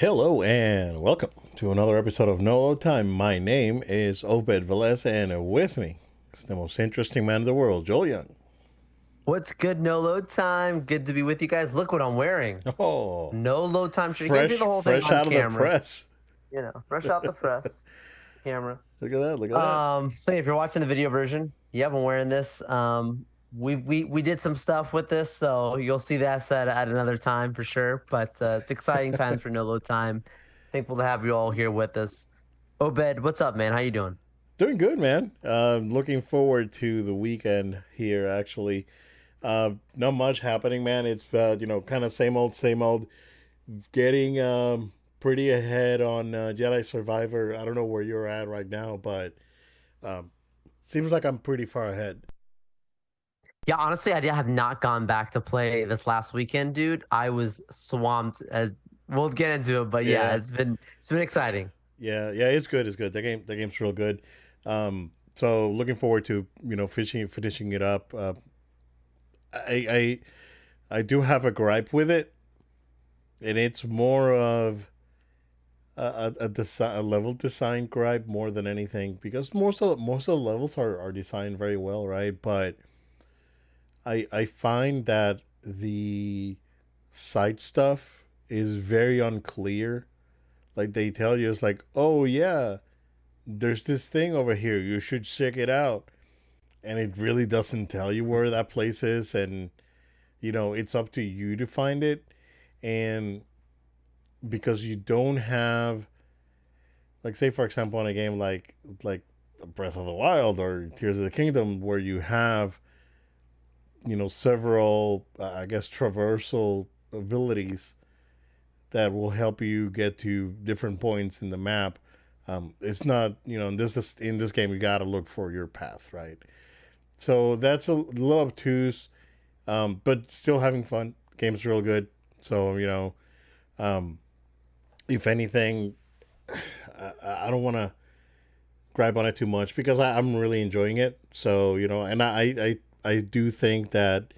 Hello and welcome to another episode of No Load Time. My name is Obed Velez, and with me is the most interesting man in the world, Joel Young. What's good? No load time. Good to be with you guys. Look what I'm wearing. Oh, No load time shirt. You can't see fresh, the whole thing fresh on out of the camera. press. Fresh out the press camera. Look at that! Look at that! So if you're watching the video version, yep, I'm wearing this. We did some stuff with this, so you'll see that at another time for sure. But it's exciting times for no load time. Thankful to have you all here with us. Obed, what's up, man? How you doing? Doing good, man. Looking forward to the weekend here. Actually, not much happening, man. It's kind of same old, same old. Getting pretty ahead on Jedi Survivor. I don't know where you're at right now, but um, seems like I'm pretty far ahead. Yeah, honestly, I have not gone back to play this last weekend, dude. I was swamped as we'll get into it, but yeah, Yeah, it's been exciting. yeah. It's good. It's good. The game's real good. So looking forward to finishing it up. I I do have a gripe with it, and it's more of a level design gripe more than anything because most of the levels are designed very well, right? But I find that the side stuff is very unclear. Like they tell you, it's like, oh yeah, there's this thing over here. You should check it out, and it really doesn't tell you where that place is, and it's up to you to find it. And because you don't have, like, say for example, in a game like Breath of the Wild or Tears of the Kingdom, where you have several I guess traversal abilities that will help you get to different points in the map. It's not, in this game you got to look for your path, right? So that's a little obtuse, but still having fun. Game's real good. So um, if anything, I don't want to gripe on it too much because I'm really enjoying it. So and I do think that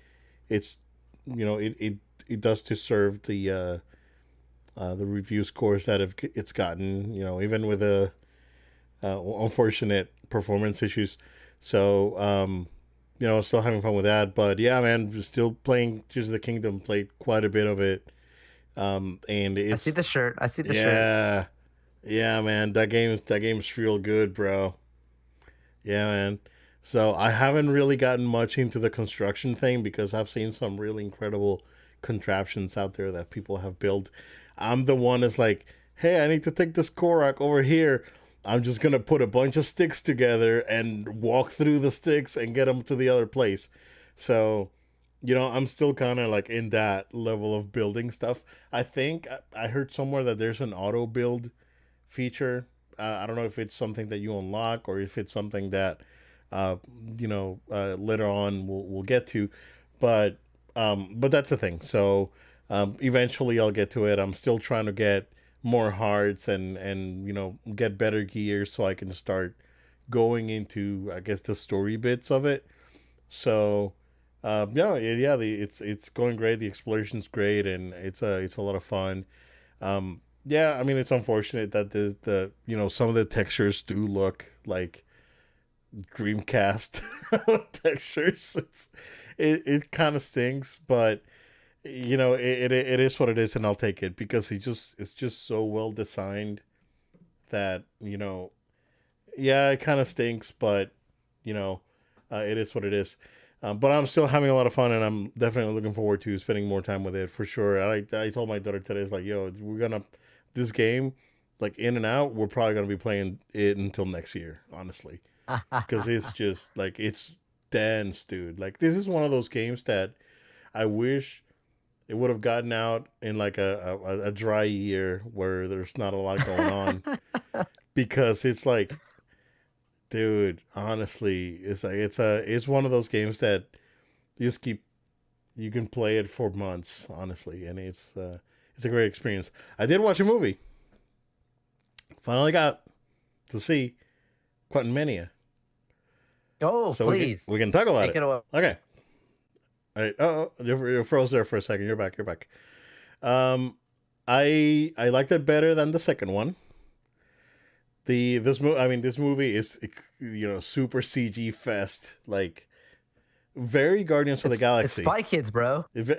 it's it does to serve the review scores that it's gotten. Even with the unfortunate performance issues. So still having fun with that. But yeah, man, still playing Tears of the Kingdom. Played quite a bit of it. And I see it's the shirt. I see the shirt. yeah, yeah, man. That game's real good, bro. Yeah, man. So I haven't really gotten much into the construction thing because I've seen some really incredible contraptions out there that people have built. I'm the one that's like, hey, I need to take this Korok over here. I'm just gonna put a bunch of sticks together and walk through the sticks and get them to the other place. So, I'm still kind of like in that level of building stuff. I think I heard somewhere that there's an auto build feature. I don't know if it's something that you unlock or if it's something that uh, later on we'll get to, but that's the thing. So eventually I'll get to it. I'm still trying to get more hearts and get better gear so I can start going into, I guess, the story bits of it. So it's going great. The exploration's great, and it's a lot of fun. Yeah, I mean it's unfortunate that the some of the textures do look like Dreamcast textures. It kind of stinks, but it is what it is, and I'll take it because it's just so well designed that yeah, it kind of stinks, but you know it is what it is. But I'm still having a lot of fun, and I'm definitely looking forward to spending more time with it for sure. I told my daughter today, it's like, yo, we're gonna this game, like in and out. We're probably gonna be playing it until next year, honestly, because it's just like it's dense, dude. Like this is one of those games that I wish it would have gotten out in like a dry year where there's not a lot going on because it's like, dude, honestly, it's one of those games that you just keep you can play it for months, honestly, and it's a great experience. I did watch a movie. Finally got to see Quantum Mania, Oh, so we can please we can talk about take it. it away. Okay. All right. Oh, you froze there for a second. You're back. You're back. Um, I liked it better than the second one. I mean, this movie is, super CG fest, like very Guardians of the It's Galaxy. Spy Kids, bro. If-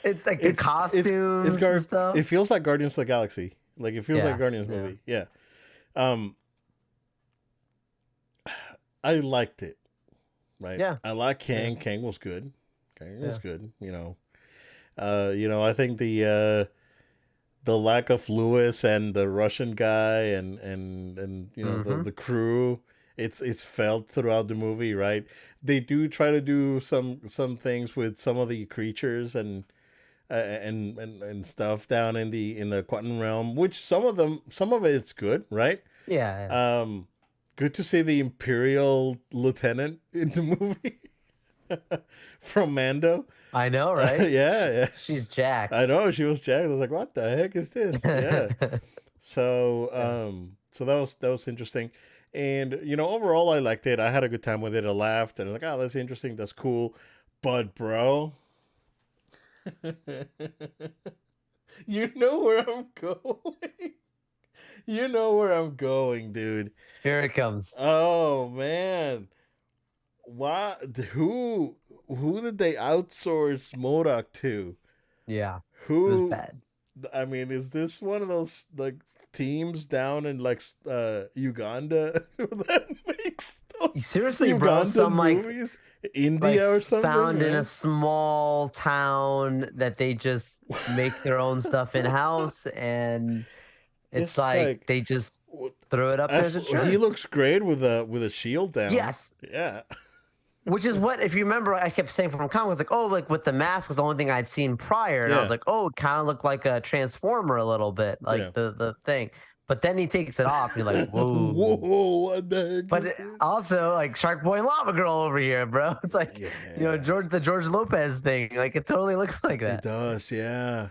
It's like the it's costumes and it stuff. feels like Guardians of the Galaxy. Like it feels like a Yeah, Guardians yeah, movie. Yeah. Um, I liked it. Right. yeah, I like yeah, Kang. Kang was good. Kang was yeah. good. I think the lack of Lewis and the Russian guy and Mm-hmm. the crew, it's felt throughout the movie, right? They do try to do some things with some of the creatures and stuff down in the quantum realm, which some of it's good, right? Yeah, yeah. Um, Good to see the Imperial lieutenant in the movie from Mando. I know, right? Yeah, She's I jacked. know she was jacked. I was like, "What the heck is this?" Yeah. So, Yeah. so that was interesting, and overall, I liked it. I had a good time with it. I laughed, and I was like, "Oh, that's interesting. That's cool." But, bro, you know where I'm going. You know where I'm going, dude. Here it comes. Oh man, why? Who did they outsource Modoc to? Yeah, it was Who? bad. I mean, is this one of those like teams down in like Uganda that makes those Seriously, bro, Ugandan some movies? like India or something, found in a right? small town that they just make their own stuff in house, and it's It's like like they just throw it up there and said, he sure. looks great with a shield down. Yes. Yeah, Which is what, if you remember, I kept saying from comics, like, oh, like with the mask is the only thing I'd seen prior. And I was yeah, like, oh, it kind of looked like a transformer a little bit, like yeah. the thing. But then he takes it off, and you're like, whoa. Whoa! What the heck But is this? also like Shark Boy and Lava Girl over here, bro. It's like, Yeah, The George Lopez thing. Like it totally looks like it that. does. Yeah.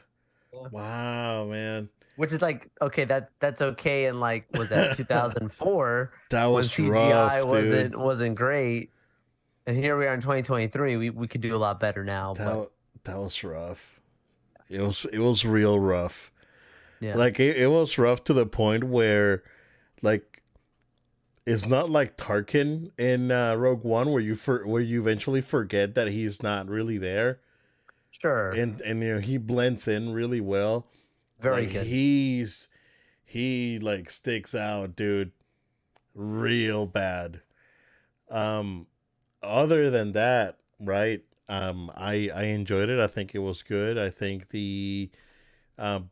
Yeah. Wow, man. Which is like, okay, that's okay in like, was that 2004 That when was CGI rough, dude. wasn't great. And here we are in 2023. We could do a lot better now, but That that was rough. It was real rough. yeah. Like it was rough to the point where like it's not like Tarkin in Rogue One where where you eventually forget that he's not really there, Sure. and he blends in really well. Very Like good. he like sticks out, dude, real bad. Um, Other than that, right? I enjoyed it. I think it was good. I think the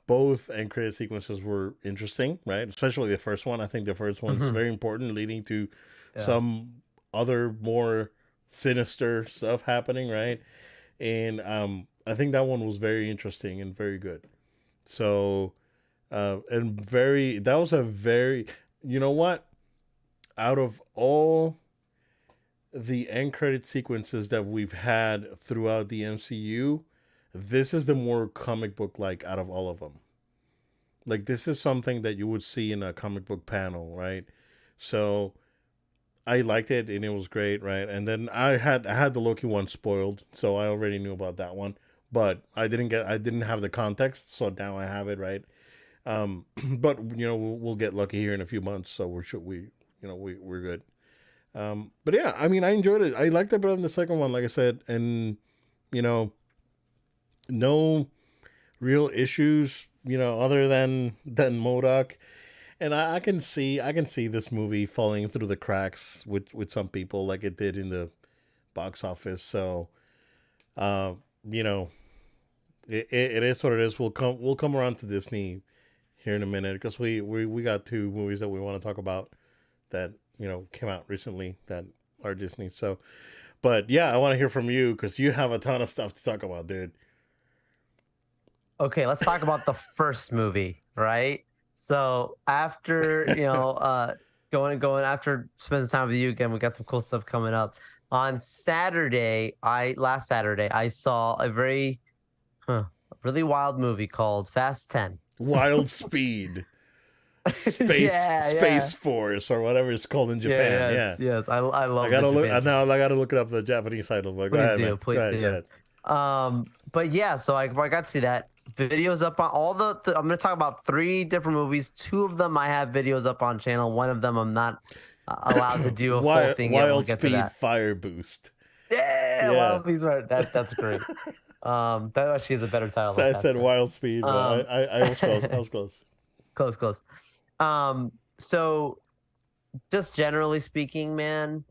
both end credit sequences were interesting, right? Especially the first one. I think the first one's Mhm. very important, leading to Yeah. some other more sinister stuff happening, right? And I think that one was very interesting and very good. So, that was a very, you know what? Out of all the end credit sequences that we've had throughout the MCU, this is the more comic book like out of all of them. Like this is something that you would see in a comic book panel, right? So I liked it and it was great, right? And then I had the Loki one spoiled, so I already knew about that one, but I didn't have the context, so now I have it, right? But we'll get lucky here in a few months, so we're good. But yeah, I mean, I enjoyed it. I liked it better than the second one, like I said, and you know, no real issues, other than Modoc. And I can see this movie falling through the cracks with some people, like it did in the box office. So, uh, you know, it is what it is. We'll come around to Disney here in a minute because we got two movies that we want to talk about that came out recently that are Disney. So, but yeah, I want to hear from you because you have a ton of stuff to talk about, dude. Okay, let's talk about the first movie, right? So after, going after spending time with you again, we got some cool stuff coming up. On Saturday, I last Saturday, I saw a really wild movie called Fast 10. Wild Speed, Yeah, Space yeah. Force, or whatever it's called in Yeah, Japan. yes, Yeah, yes. I I love the gotta look Japan now. I jokes. gotta look it up the Japanese title. But go Please ahead, man. do, Go please ahead. Go do. ahead. But yeah, so I got to see that videos up on all I'm going to talk about three different movies. Two of them I have videos up on channel. One of them I'm not allowed to do a full thing yet. We'll Wild get to Speed that. Fire Boost. Yeah, Yeah. Wild Peas right. That's great. That actually is a better title So if I that's said done. Wild Speed, but Um, I was close. I was close. close, close. So just generally speaking, man,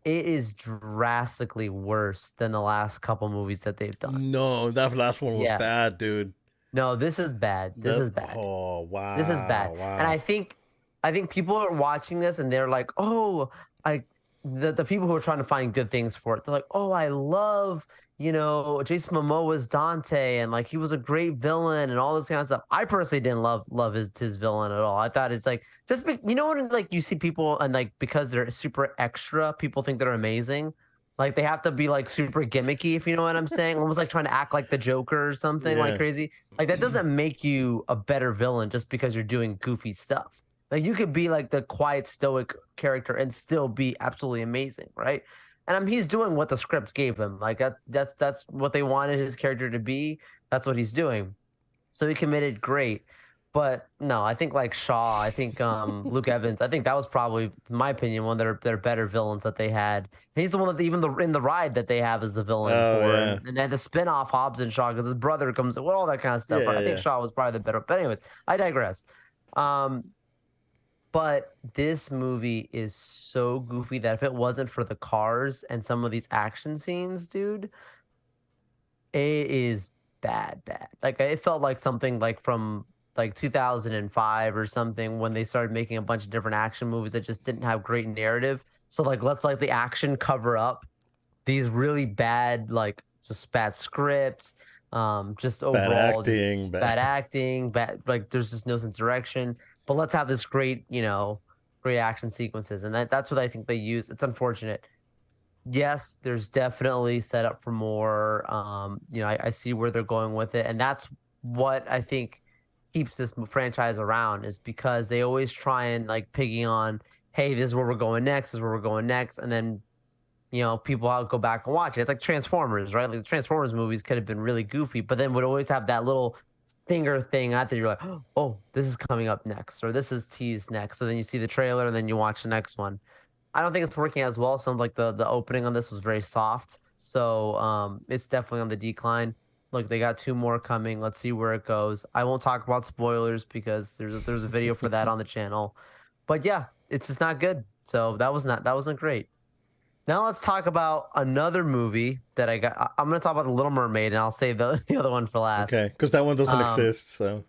it is drastically worse than the last couple movies that they've done. No, that last one was Yes. bad, dude. No, this is bad. This That is bad. oh This is wow bad. And wow. I think people are watching this and they're like, "Oh, I the people who are trying to find good things for it. They're like, "Oh, I love, Jason Momoa's Dante and like he was a great villain and all this kind of stuff." I personally didn't love his villain at all. I thought it's like when like you see people and like because they're super extra, people think they're amazing. Like they have to be like super gimmicky, if you know what I'm saying. Almost like trying to act like the Joker or something like Yeah. crazy. Like that doesn't make you a better villain just because you're doing goofy stuff. Like you could be like the quiet stoic character and still be absolutely amazing, right? And he's doing what the script gave him. Like that's what they wanted his character to be. That's what he's doing. So he committed great. But no, I think like Shaw, I think Luke Evans, I think that was probably, in my opinion, one of their better villains that they had. And he's the one that even in the ride that they have is the villain Oh for, yeah. and then the spin-off Hobbs and Shaw because his brother comes in, well, all that kind of stuff. Yeah But I yeah think yeah. Shaw was probably the better. But anyways, I digress. Um, but this movie is so goofy that if it wasn't for the cars and some of these action scenes, dude, it is bad, bad. Like it felt like something like from like 2005 or something when they started making a bunch of different action movies that just didn't have great narrative. So like let's like the action cover up these really bad like just bad scripts, just Bad overall just acting, bad. bad acting, bad like there's just no sense of direction. But let's have this great, great action sequences. And that's what I think they use. It's unfortunate. Yes, there's definitely set up for more. I see where they're going with it, and that's what I think keeps this franchise around is because they always try and like piggy on, hey, this is where we're going next, this is where we're going next, and then people out go back and watch it. It's like Transformers, right? Like the Transformers movies could have been really goofy, but then would always have that little stinger thing out there. You're like, oh, this is coming up next, or this is teased next. So then you see the trailer, and then you watch the next one. I don't think it's working as well. Sounds like the opening on this was very soft. So it's definitely on the decline. Look, they got two more coming. Let's see where it goes. I won't talk about spoilers because there's a video for that on the channel. But yeah, it's just not good. So that wasn't great. Now let's talk about another movie that I got. I'm gonna talk about The Little Mermaid, and I'll save the other one for last. Okay, because that one doesn't Um, exist. So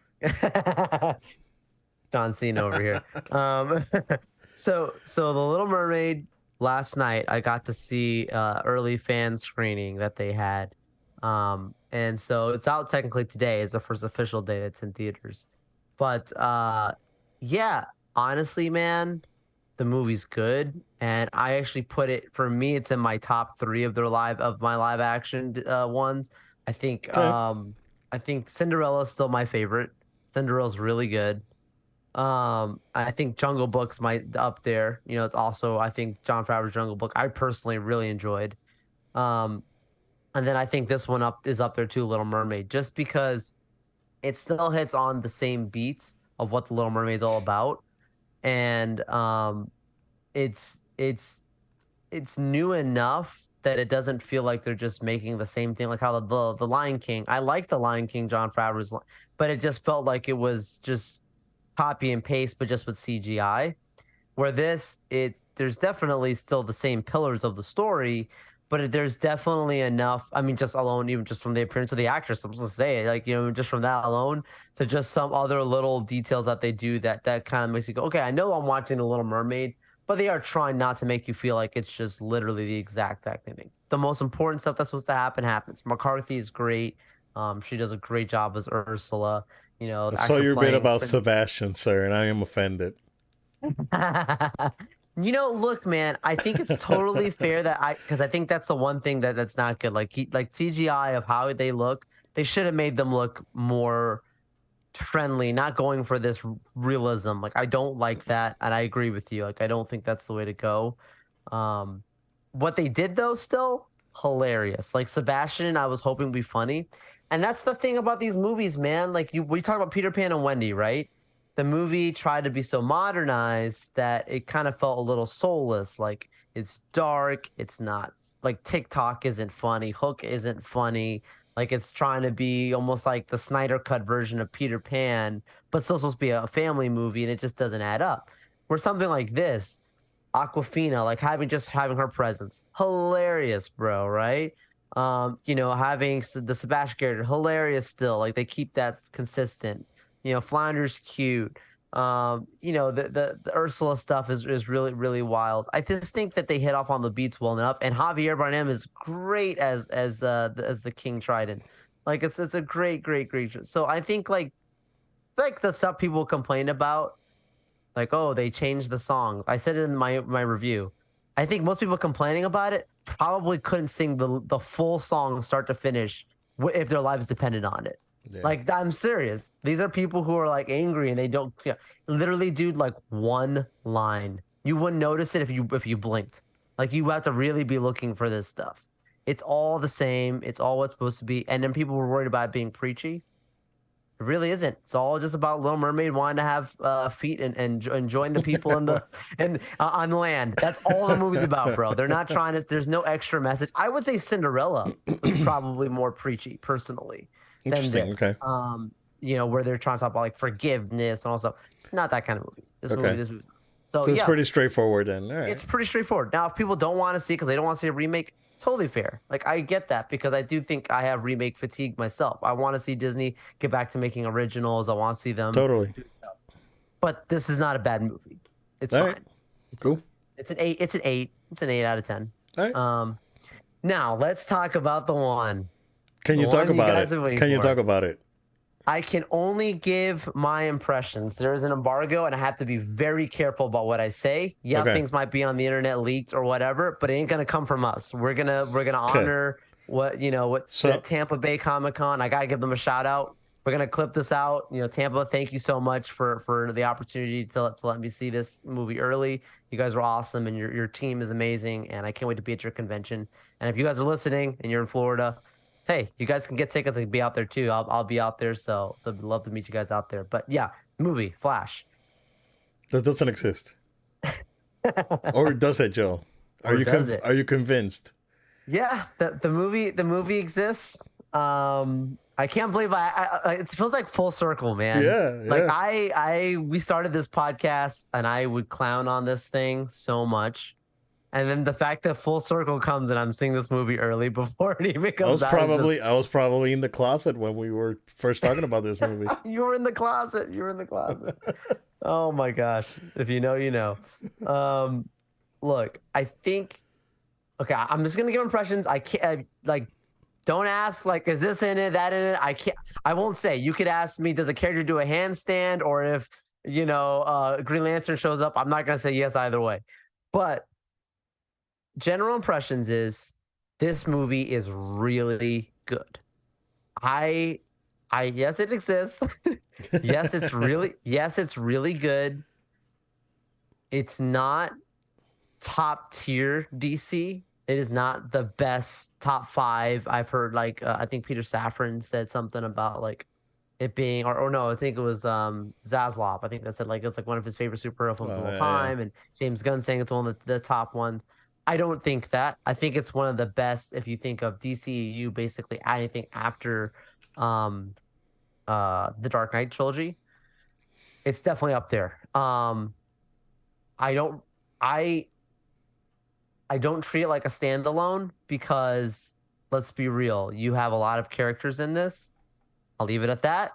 John Cena over here. Um, so The Little Mermaid last night I got to see early fan screening that they had. And so it's out technically today is the first official day it's in theaters. But yeah, honestly, man, the movie's good. And I actually put it for me, it's in my top three of my live action ones. I think okay, I think Cinderella's still my favorite. Cinderella's really good. I think Jungle Book's might up there. It's also I think John Favreau's Jungle Book I personally really enjoyed. Um, and then I think this one up is up there too, Little Mermaid, just because it still hits on the same beats of what the Little Mermaid's all about, and it's it's it's new enough that it doesn't feel like they're just making the same thing, like how the Lion King. I like the Lion King, John Favreau's, but it just felt like it was just copy and paste, but just with CGI. Where there's definitely still the same pillars of the story, but there's definitely enough. I mean, just alone, even just from the appearance of the actress, I'm supposed to say, like just from that alone, to just some other little details that they do that kind of makes you go, okay, I know I'm watching The Little Mermaid, but they are trying not to make you feel like it's just literally the exact same thing. The most important stuff that's supposed to happen happens. McCarthy is great. She does a great job as Ursula. I The saw actor your bit playing about Sebastian, sir, and I am offended. Look, man, I think it's totally fair because I think that's the one thing that's not good. Like CGI of how they look, they should have made them look more friendly, not going for this realism. Like I don't like that, and I agree with you. Like I don't think that's the way to go. Um, what they did though, still. hilarious. Like Sebastian, I was hoping would be funny. And that's the thing about these movies, man. Like we talk about Peter Pan and Wendy, right? The movie tried to be so modernized that it kind of felt a little soulless. Like it's dark, it's not like TikTok isn't funny, Hook isn't funny. Like it's trying to be almost like the Snyder cut version of Peter Pan, but still supposed to be a family movie, and it just doesn't add up. Where something like this, Aquafina, like having her presence, hilarious, bro, right? Having the Sebastian character, hilarious still. Like they keep that consistent. Flounder's cute. The Ursula stuff is really really wild. I just think that they hit off on the beats well enough, and Javier Bardem is great as the King Trident. Like it's a great. So I think like the stuff people complain about, like, oh, they changed the songs. I said it in my review. I think most people complaining about it probably couldn't sing the full song start to finish if their lives depended on it. Yeah. Like I'm serious. These are people who are like angry and they don't literally, dude, like one line. You wouldn't notice it if you blinked. Like you have to really be looking for this stuff. It's all the same. It's all what's supposed to be. And then people were worried about it being preachy. It really isn't. It's all just about Little Mermaid wanting to have feet and join the people in the and on land. That's all the movie's about, bro. They're not trying to. There's no extra message. I would say Cinderella was probably more preachy, personally, than Interesting. this. Okay. Where they're trying to talk about like forgiveness and all stuff. It's not that kind of movie. Okay. This movie. So So it's yeah, pretty straightforward then. All right. it's pretty straightforward. Now, if people don't want to see it because they don't want to see a remake, totally fair. Like I get that because I do think I have remake fatigue myself. I want to see Disney get back to making originals. I want to see them. Totally. But this is not a bad movie. It's All fine. right. Cool. It's an 8. It's an 8. It's an 8 out of 10. All right. Now let's talk about the one. Can you The talk one you about guys it? are waiting Can you for. talk about it? I can only give my impressions. There is an embargo, and I have to be very careful about what I say. Yeah, Okay. things might be on the internet leaked or whatever, but it ain't gonna come from us. We're gonna honor what So- that Tampa Bay Comic Con. I gotta give them a shout out. We're gonna clip this out. Tampa, thank you so much for the opportunity to let me see this movie early. You guys are awesome, and your team is amazing, and I can't wait to be at your convention. And if you guys are listening and you're in Florida, hey, you guys can get tickets and be out there too. I'll be out there, so I'd love to meet you guys out there. But yeah, movie Flash. That doesn't exist. Or does it, Joe? Or does it? Are you convinced? Yeah, the movie exists. I can't believe it feels like full circle, man. Yeah, Like yeah. we started this podcast and I would clown on this thing so much. And then the fact that full circle comes and I'm seeing this movie early before it even comes out. I was probably in the closet when we were first talking about this movie. You were in the closet. You were in the closet. Oh my gosh. If you know, you know. Look, I think okay, I'm just gonna give impressions. I can't don't ask like is this in it, that in it. I won't say. You could ask me, does a character do a handstand, or if Green Lantern shows up, I'm not gonna say yes either way. But general impressions is this movie is really good. I yes, it exists. Yes, it's really good. It's not top tier DC. It is not the best top 5. I've heard I think Peter Safran said something about like it being or no, I think it was Zaslav. I think that said like it's like one of his favorite superhero films of all Yeah. time, and James Gunn saying it's one of the top ones. I don't think that. I think it's one of the best if you think of DCU basically anything after the Dark Knight trilogy. It's definitely up there. I don't I I don't treat it like a standalone because let's be real, you have a lot of characters in this. I'll leave it at that.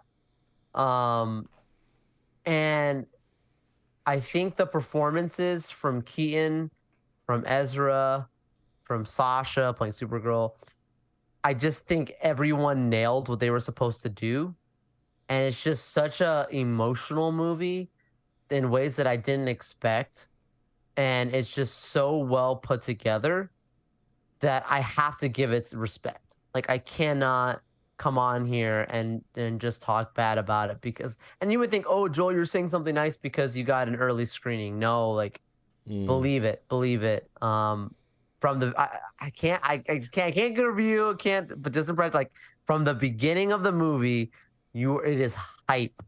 And I think the performances from Keaton, from Ezra, from Sasha playing Supergirl, I just think everyone nailed what they were supposed to do. And it's just such a emotional movie in ways that I didn't expect. And it's just so well put together that I have to give it respect. Like I cannot come on here and just talk bad about it because and you would think, oh Joel, you're saying something nice because you got an early screening. No, like believe it. For from the I can't give a review, can't, but just impressed, like from the beginning of the movie, it is hype.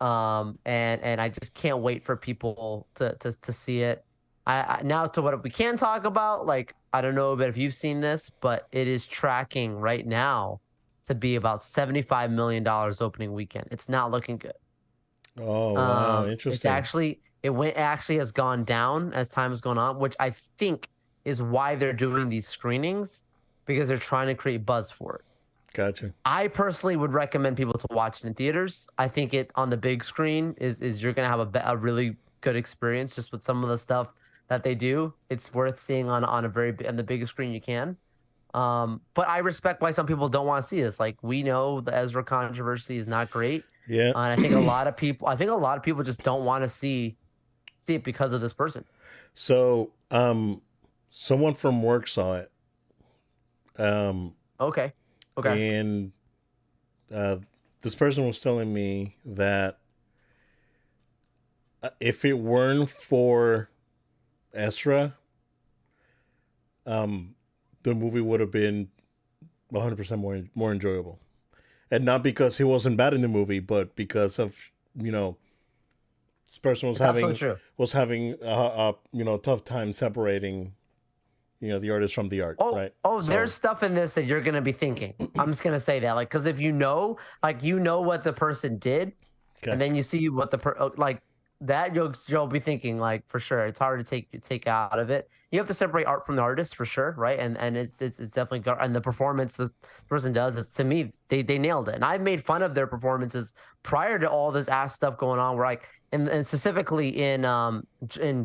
And I just can't wait for people to see it. Now to what we can talk about, like I don't know if you've seen this, but it is tracking right now to be about $75 million opening weekend. It's not looking good. Oh wow, It's interesting. actually actually has gone down as time has gone on, which I think is why they're doing these screenings, because they're trying to create buzz for it. Gotcha. I personally would recommend people to watch it in theaters. I think it on the big screen is you're gonna have a really good experience just with some of the stuff that they do. It's worth seeing on a on the biggest screen you can. But I respect why some people don't want to see this. Like we know the Ezra controversy is not great, Yeah. and I think a lot of people just don't want to see it because of this person. So, someone from work saw it, um, Okay, okay, and uh, this person was telling me that if it weren't for Ezra, um, the movie would have been 100% more enjoyable, and not because he wasn't bad in the movie, but because of this person it's absolutely true. was having tough time separating the artist from the art, Oh, right? oh, there's So stuff in this that you're gonna be thinking. I'm just gonna say that, like, because if you know, like, you know what the person did, okay, and then you see what like that, you'll be thinking, like, for sure, it's hard to take out of it. You have to separate art from the artist for sure, right? And it's definitely and the performance the person does is, to me, they nailed it. And I've made fun of their performances prior to all this ass stuff going on. Where like, and specifically in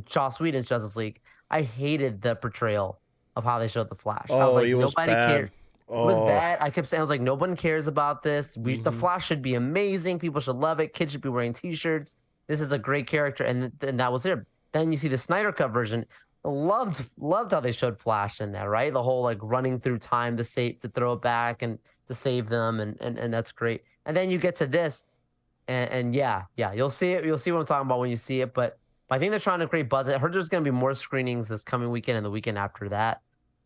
Joss Whedon's Justice League, I hated the portrayal of how they showed the Flash. I was oh, like, it was nobody cared. bad. It was Oh, bad. I kept saying, I was like, no one cares about this. The mm-hmm. Flash should be amazing. People should love it. Kids should be wearing T-shirts. This is a great character, and that was it. Then you see the Snyder Cut version. Loved how they showed Flash in there, right? The whole like running through time to throw it back and to save them, and that's great. And then you get to this, and yeah, you'll see it. You'll see what I'm talking about when you see it. But I think they're trying to create buzz. I heard there's going to be more screenings this coming weekend and the weekend after that.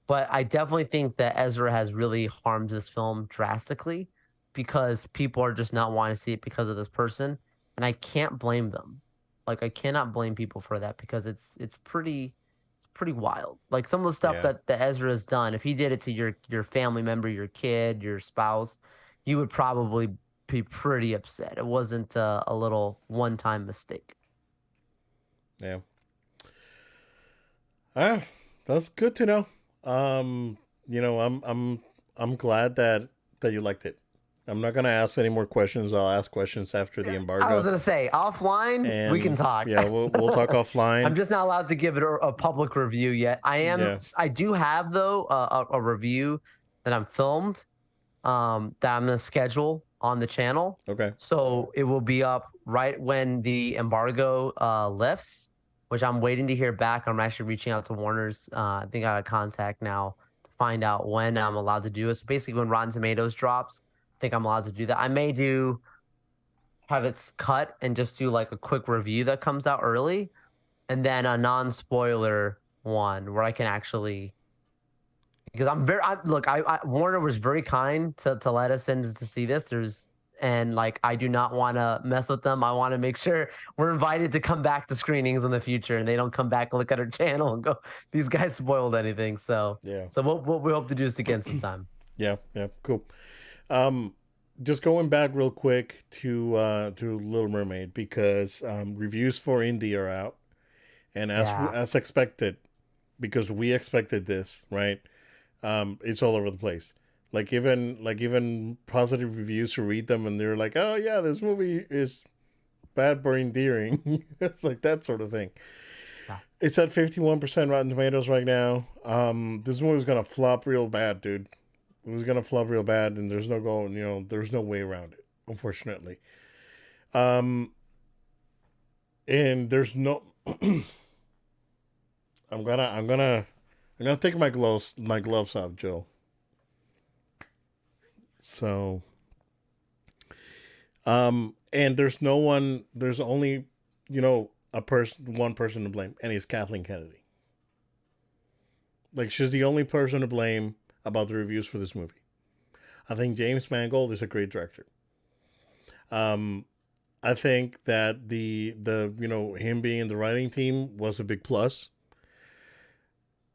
But I definitely think that Ezra has really harmed this film drastically because people are just not wanting to see it because of this person, and I can't blame them. Like I cannot blame people for that because it's pretty wild. Like some of the stuff Yeah, that Ezra has done, if he did it to your family member, your kid, your spouse, you would probably be pretty upset. It wasn't a little one-time mistake. yeah. Ah, that's good to know. Um, I'm glad that you liked it. I'm not gonna ask any more questions. I'll ask questions after the I was embargo, gonna say offline we can and talk. yeah, we'll talk I'm offline. just not allowed to give it a public review yet. Yeah. I do have though a review that I'm filmed that I'm gonna schedule on the channel. Okay. So it will be up right when the embargo lifts, which I'm waiting to hear back. I'm actually reaching out to Warner's. I think I got a contact now to find out when I'm allowed to do it. So basically, when Rotten Tomatoes drops, I think I'm allowed to do that. I may do have it cut and just do like a quick review that comes out early, and then a non-spoiler one where I can actually, because look, Warner was very kind to let us in to see this. And like I do not want to mess with them. I want to make sure we're invited to come back to screenings in the future, and they don't come back and look at our channel and go, "These guys spoiled anything." Yeah. So what we hope to do is to get some time. Yeah. Yeah. Cool. Um, just going back real quick to Little Mermaid because reviews for Indie are out, and Yeah, as expected, because we expected this, right? It's all over the place. Like even positive reviews who read them and they're like, oh yeah, this movie is bad but endearing. It's like that sort of thing. yeah. It's at 51% Rotten Tomatoes right now. This movie's gonna flop real bad, dude. It was gonna flop real bad, and there's no way around it, unfortunately. Um, and there's no. I'm gonna take my gloves off, Joe. So, and there's no one. There's only, one person to blame, and he's Kathleen Kennedy. Like she's the only person to blame about the reviews for this movie. I think James Mangold is a great director. Um, I think that the him being in the writing team was a big plus,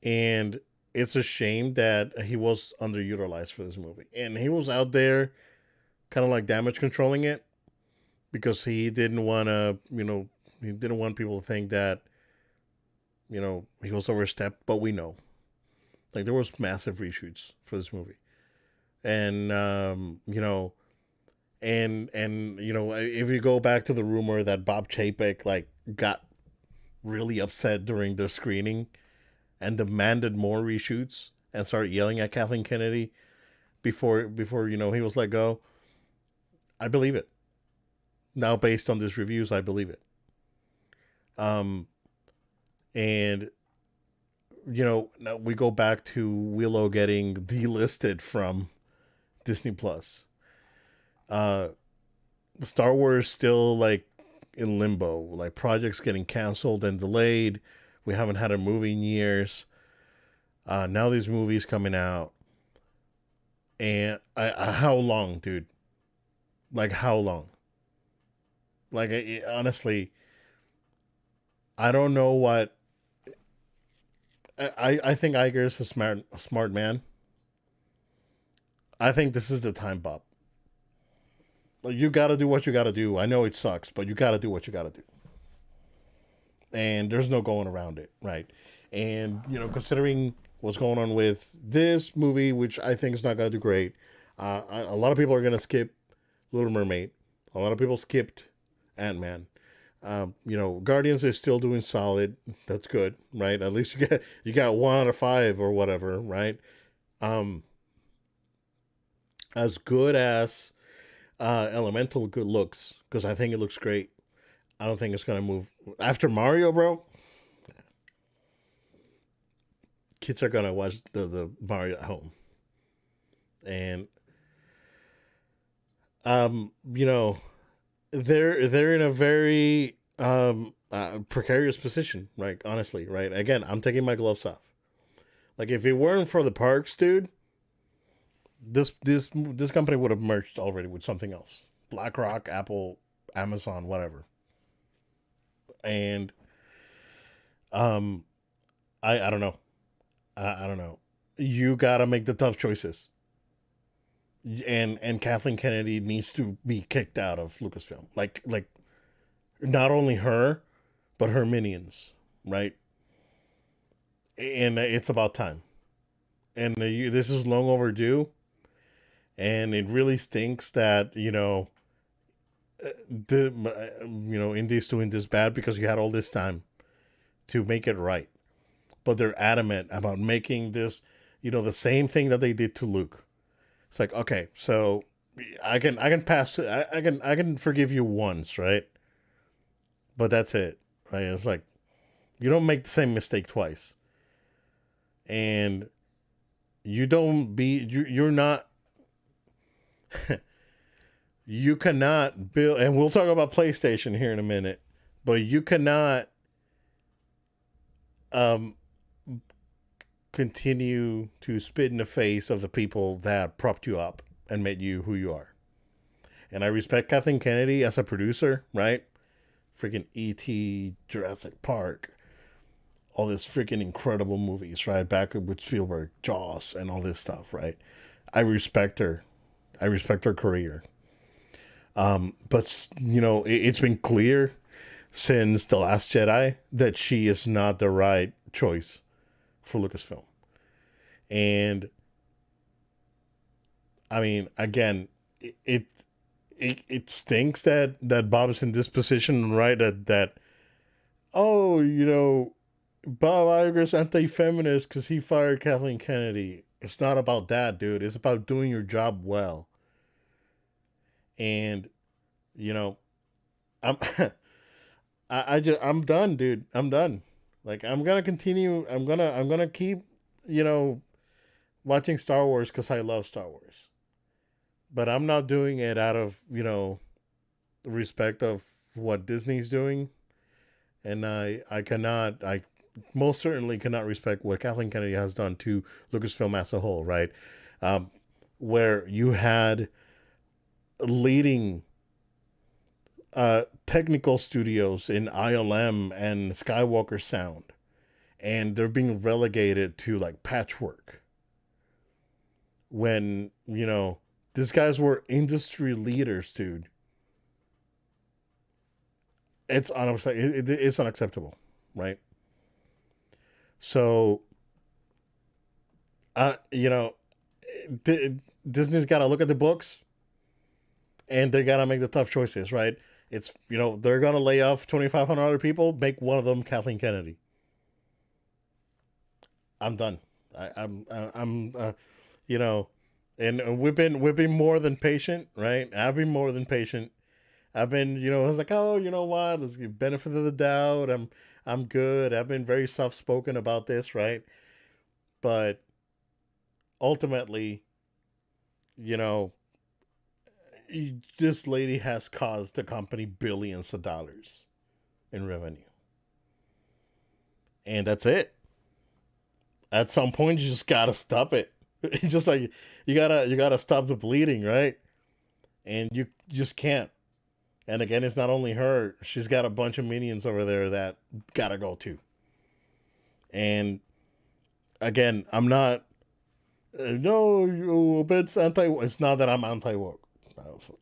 and it's a shame that he was underutilized for this movie, and he was out there kind of like damage controlling it because he didn't want to he didn't want people to think that he was overstepped, but we know like there was massive reshoots for this movie, and if you go back to the rumor that Bob Chapek like got really upset during the screening and demanded more reshoots and started yelling at Kathleen Kennedy before he was let go. I believe it. Now based on these reviews, I believe it. Um and now we go back to Willow getting delisted from Disney Plus. Uh Star Wars still like in limbo. Like projects getting canceled and delayed. We haven't had a movie in years. Now these movies coming out, and how long, dude? Like how long? Like honestly, I don't know what. I think Iger is a smart man. I think this is the time, Bob. Like you got to do what you got to do. I know it sucks, but you got to do what you got to do, and there's no going around it, right? And considering what's going on with this movie, which I think is not going to do great, a lot of people are going to skip Little Mermaid. A lot of people skipped Ant Man. Guardians is still doing solid. That's good, right? At least you got 1 out of 5 or whatever, right? Um, as good as Elemental good looks, because I think it looks great. I don't think it's gonna move after Mario, bro. Kids are gonna watch the Mario at home, and you know, they're in a very precarious position, right? Honestly, right? Again, I'm taking my gloves off. Like if it weren't for the parks, dude, this company would have merged already with something else. BlackRock, Apple, Amazon, whatever. And um, I don't know. I don't know. You gotta make the tough choices. And Kathleen Kennedy needs to be kicked out of Lucasfilm. Like not only her, but her minions, right? And it's about time. And this is long overdue. And it really stinks that the Indies doing this bad because you had all this time to make it right, but they're adamant about making this the same thing that they did to Luke. It's like okay, so I can pass it. I can forgive you once, right? But that's it, right? It's like you don't make the same mistake twice, and you don't be you're not you cannot build, and we'll talk about PlayStation here in a minute, but you cannot um continue to spit in the face of the people that propped you up and made you who you are. And I respect Kathleen Kennedy as a producer, right? Freaking E.T., Jurassic Park, all these freaking incredible movies, right? Back with Spielberg, Jaws, and all this stuff, right? I respect her. I respect her career. But it's been clear since The Last Jedi that she is not the right choice for Lucasfilm. And I mean, again, it stinks that Bob is in this position, right? That oh, Bob Iger's anti-feminist because he fired Kathleen Kennedy. It's not about that, dude. It's about doing your job well. And you know, I'm I'm done, dude. I'm done. Like I'm gonna continue. I'm gonna keep you know watching Star Wars because I love Star Wars. But I'm not doing it out of respect of what Disney's doing, and I cannot most certainly cannot respect what Kathleen Kennedy has done to Lucasfilm as a whole, right? Um, where you had leading technical studios in ILM and Skywalker Sound, and they're being relegated to like patchwork. When these guys were industry leaders, dude, it's unacceptable, right? So, uh, you know, Disney's got to look at the books and they got to make the tough choices, right? It's they're gonna lay off 2,500 other people. Make one of them Kathleen Kennedy. I'm done. I'm you know, and we've been more than patient, right? I've been more than patient. I've been I was like, oh, you know what? Let's give benefit of the doubt. I'm good. I've been very soft spoken about this, right? But ultimately, you know, this lady has caused the company billions of dollars in revenue, and that's it. At some point, you just gotta stop it. It's just like you gotta stop the bleeding, right? And you just can't. And again, it's not only her; she's got a bunch of minions over there that gotta go too. And again, I'm not. No, it's anti. It's not that I'm anti woke.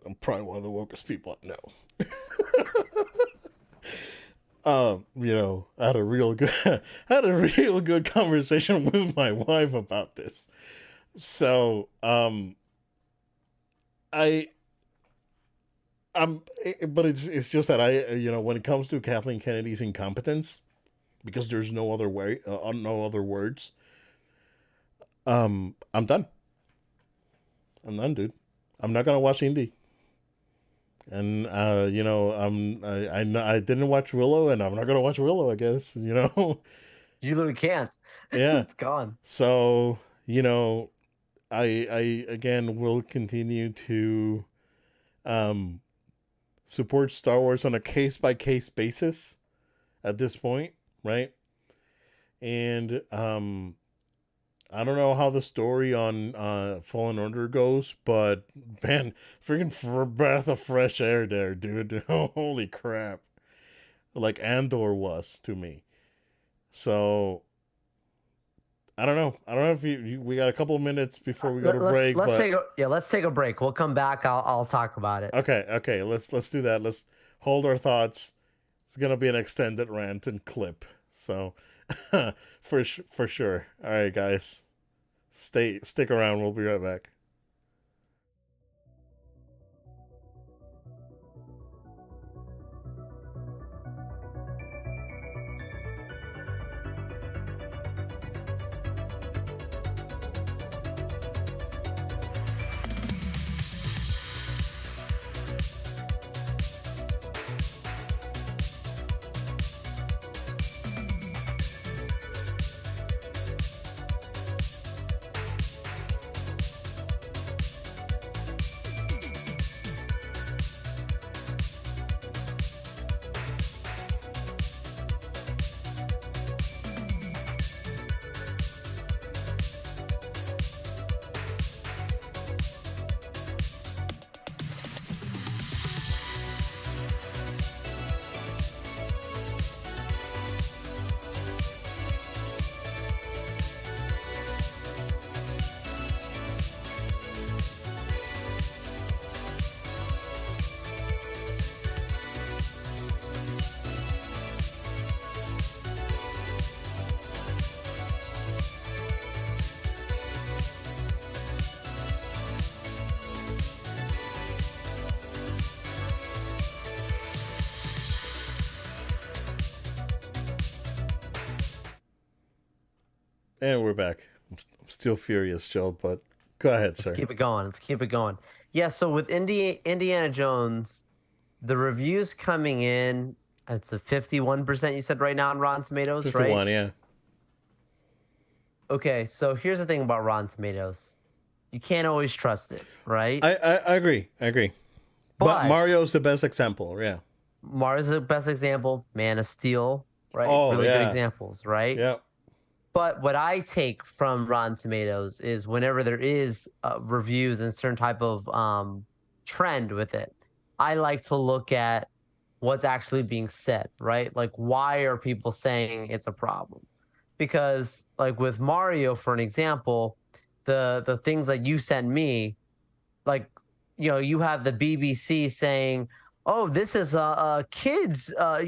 I'm probably one of the wokest people I know. I had a real good had a real good conversation with my wife about this. So, I but it's just that when it comes to Kathleen Kennedy's incompetence, because there's no other way, no other words. I'm done. I'm done, dude. I'm not gonna watch Indie. And I didn't watch Willow, and I'm not gonna watch Willow. I guess You literally can't. yeah. It's gone. So I again will continue to um support Star Wars on a case by case basis at this point, right? And I don't know how the story on Fallen Order goes, but man, freaking breath of fresh air there, dude. Holy crap. Like Andor was to me. So I don't know. I don't know if we got a couple of minutes before we go to Let's break, but let's take a break. We'll come back. I'll talk about it. okay, let's do that. Let's hold our thoughts. It's gonna be an extended rant and clip. So for sure. All right, guys, stick around. We'll be right back. And we're back. I'm still furious, Joe, but go ahead, Let's sir. keep it going. Let's keep it going. Yeah, so with Indiana Jones, the reviews coming in, it's a 51% you said right now on Rotten Tomatoes, right? 51, yeah. Okay, so here's the thing about Rotten Tomatoes. You can't always trust it, right? I agree. I agree. But But Mario's the best example, yeah. Mars is the best example. Man of Steel. right? Oh Really good yeah, examples, right? yeah. But what I take from Rotten Tomatoes is whenever there is reviews and certain type of trend with it, I like to look at what's actually being said, right? Like, why are people saying it's a problem? Because, like with Mario, for an example, the things that you sent me, like, you have the BBC saying, "Oh, this is kids, are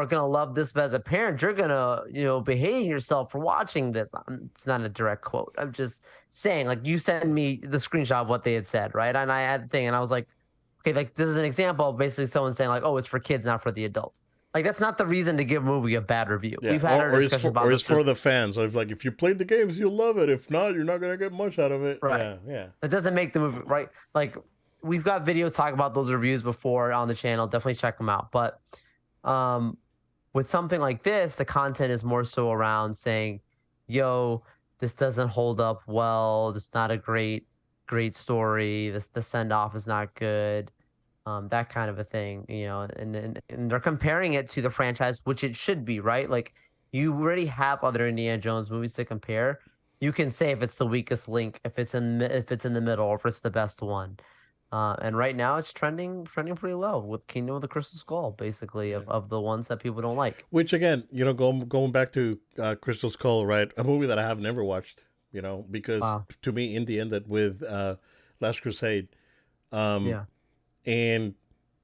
gonna love this, but as a parent, you're gonna, behave yourself for watching this." It's not a direct quote. I'm just saying, like, you sent me the screenshot of what they had said, right? And I had the thing, and I was like, okay, like this is an example of basically someone saying like, "Oh, it's for kids, not for the adults." Like that's not the reason to give a movie a bad review. Yeah, We've had our discussion about it's this. for the fans. Of like, if you played the games, you'll love it. If not, you're not gonna get much out of it. Right. Yeah, yeah. That doesn't make the movie right. Like we've got videos talking about those reviews before on the channel. Definitely check them out. But um, with something like this, the content is more so around saying, "Yo, this doesn't hold up well. This is not a great story. The send off is not good." That kind of a thing, and they're comparing it to the franchise, which it should be, right? Like you already have other Indiana Jones movies to compare. You can say if it's the weakest link, if it's in the middle, or if it's the best one. And right now it's trending pretty low with Kingdom of the Crystal Skull, basically Yeah. of the ones that people don't like. Which again, going back to Crystal Skull, right? A movie that I have never watched. Because Wow. to me, Indie ended with Last Crusade, um, Yeah. and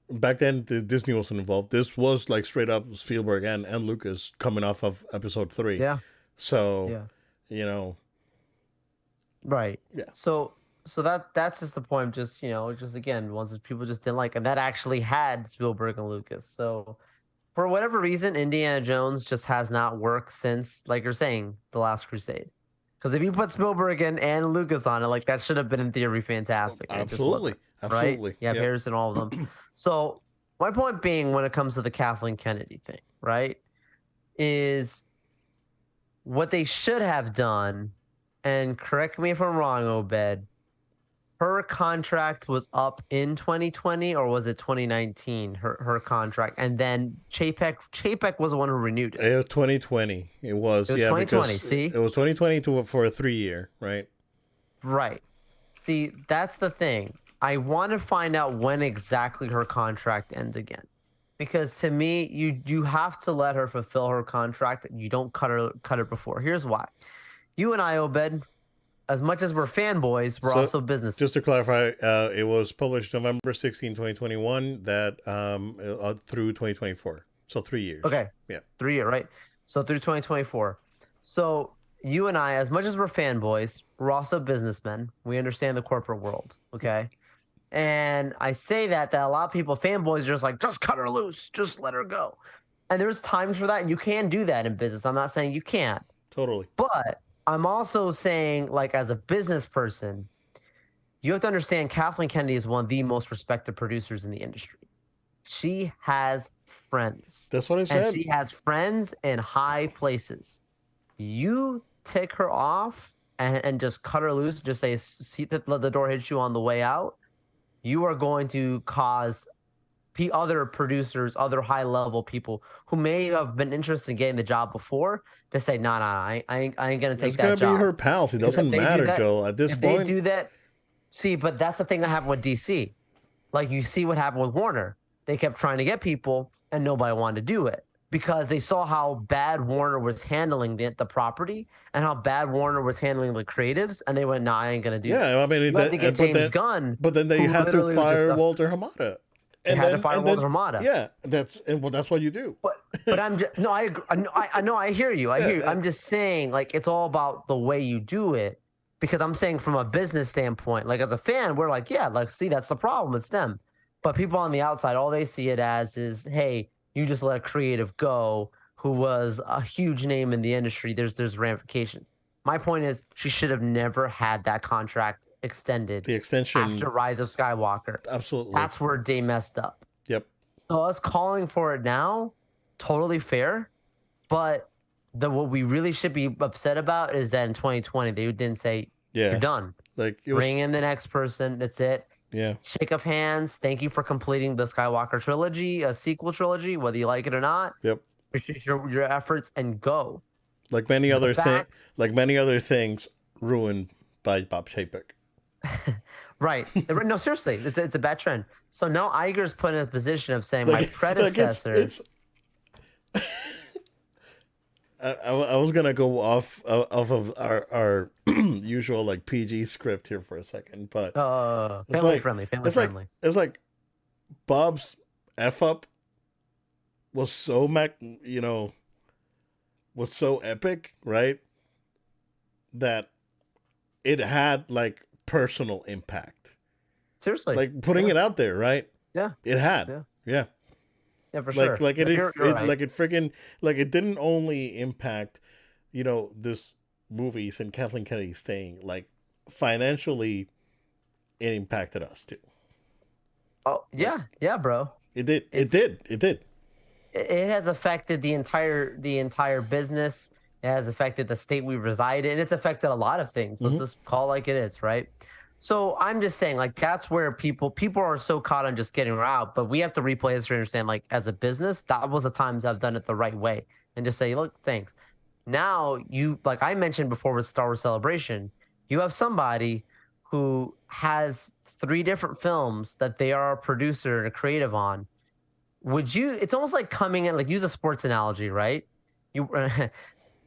back then Disney wasn't involved. This was like straight up Spielberg and Lucas coming off of Episode 3. Yeah. So, Yeah. you know, Right. yeah, So that's just the point. Just just again, ones that people just didn't like, and that actually had Spielberg and Lucas. So for whatever reason, Indiana Jones just has not worked since, like you're saying, The Last Crusade. Because if you put Spielberg and Lucas on it, like that should have been in theory fantastic, and it just absolutely, wasn't. Right? absolutely, You have yep. Harrison, all of them. So my point being, when it comes to the Kathleen Kennedy thing, right, is what they should have done, and correct me if I'm wrong, Obed, her contract was up in 2020 or was it 2019? Her contract, and then Chapek was the one who renewed it. 2020, it was, It was yeah, 2020. because See, it was 2020 for a 3 year, right? right. See, that's the thing. I want to find out when exactly her contract ends again, because to me, you have to let her fulfill her contract. You don't cut her before. Here's why. You and I, Obed, as much as we're fanboys, we're So, also business. just to clarify, it was published November 16, 2021, that through 2024. So 3 years. Okay. Yeah. 3 year, right? So through 2024. So you and I, as much as we're fanboys, we're also businessmen. We understand the corporate world. Okay. And I say that a lot of people, fanboys, are just like, just cut her loose, just let her go. And there's times for that. You can do that in business. I'm not saying you can't, Totally. but I'm also saying, like, as a business person, you have to understand Kathleen Kennedy is one of the most respected producers in the industry. She has friends. That's what I And said. she has friends in high places. You take her off and just cut her loose, just say, see that the door hits you on the way out, you are going to cause other producers, other high level people who may have been interested in getting the job before to say, nah, I ain't gonna take It's that gonna job. be her pals. It Because doesn't matter, Joel. At this if point, they do that, see, but that's the thing that happened with DC. Like you see what happened with Warner. They kept trying to get people and nobody wanted to do it because they saw how bad Warner was handling the property and how bad Warner was handling the creatives. And they went, nah, I ain't going to do that. yeah. I mean, You had to get James Gunn. but then they who had to literally was just fire Walter Hamada, They had to fire Walter Hamada. yeah, that's what you do. But I'm just, no, I agree. I know, I hear you. I hear you. Yeah. I'm just saying, like, it's all about the way you do it. Because I'm saying from a business standpoint, like as a fan, we're like, yeah, like, see, that's the problem. It's them. But people on the outside, all they see it as is, hey, you just let a creative go who was a huge name in the industry. There's ramifications. My point is, she should have never had that contract extended. The extension after Rise of Skywalker. Absolutely. That's where they messed up. Yep. So us calling for it now, totally fair. But what we really should be upset about is that in 2020 they didn't say, Yeah. you're done. Like Bring in the next person. That's it. Yeah. Shake of hands. Thank you for completing the Skywalker trilogy, a sequel trilogy, whether you like it or not. Yep. appreciate your efforts and go. Like many The other thing, fact, like many other things ruined by Bob Chapek. right? No, seriously, it's a bad trend. So now Iger's put in a position of saying my Like predecessor. it's I was gonna go off of our usual like PG script here for a second, but it's Family like friendly, family it's like friendly. it's like Bob's f up was so was so epic, right? That it had like personal impact, Seriously, like putting yeah, it out there, right? yeah, It had, yeah, yeah. yeah, for Like sure. like No, it you're right. like it freaking like it didn't only impact this movies and Kathleen Kennedy staying, like financially it impacted us too. Oh Like yeah, yeah, bro. It's it did. it has affected the entire business. It has affected the state we reside in. It's affected a lot of things. Let's Mm-hmm. just call it like it is, right? So I'm just saying, like that's where people are so caught on just getting her out, but we have to replay history and understand, like as a business, that was the times I've done it the right way, and just say, look, thanks. Now you, like I mentioned before with Star Wars Celebration, you have somebody who has three different films that they are a producer and a creative on. Would you, it's almost like coming in, like use a sports analogy, right? You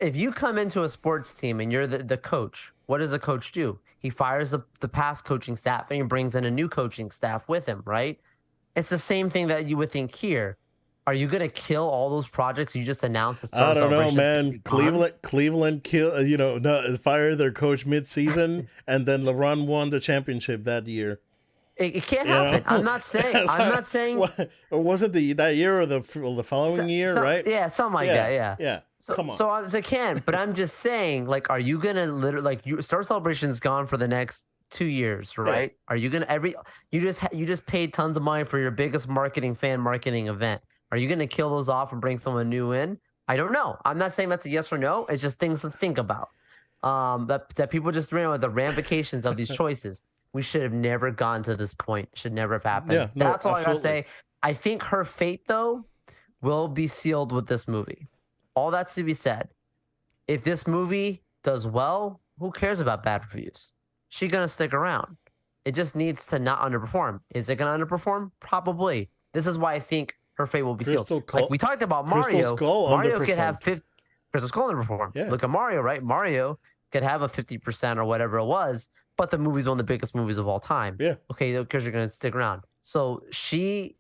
if you come into a sports team and you're the coach, what does the coach do? He fires the past coaching staff and he brings in a new coaching staff with him, right? It's the same thing that you would think here. Are you going to kill all those projects you just announced the I Star don't know, Celebration is going to man. be gone? Cleveland kill no, fired their coach mid season, and then LeBron won the championship that year. It can't You happen. I'm know, not saying. It's I'm like, not saying. what, or was it that year or the following year? Right? Yeah, something like that. Yeah, Yeah. yeah. So Come on. so I was I can, but I'm just saying, like, are you gonna literally like you Star Celebration's gone for the next 2 years, Yeah. right? Are you gonna you just paid tons of money for your biggest fan marketing event? Are you gonna kill those off and bring someone new in? I don't know. I'm not saying that's a yes or no. It's just things to think about. That people just remember the ramifications of these choices. We should have never gone to this point. Should never have happened. Yeah. No. That's all I gotta Absolutely. say. I think her fate though will be sealed with this movie. All that's to be said. If this movie does well, who cares about bad reviews? She's gonna stick around. It just needs to not underperform. Is it gonna underperform? Probably. This is why I think her fate will be sealed. Like we talked about Crystal Mario. Skull Mario could have underperformed. 50. Crystal Skull underperformed. Yeah. Look at Mario, right? Mario could have a 50% or whatever it was, but the movie's one of the biggest movies of all time. Yeah. Okay, because you're gonna stick around. So she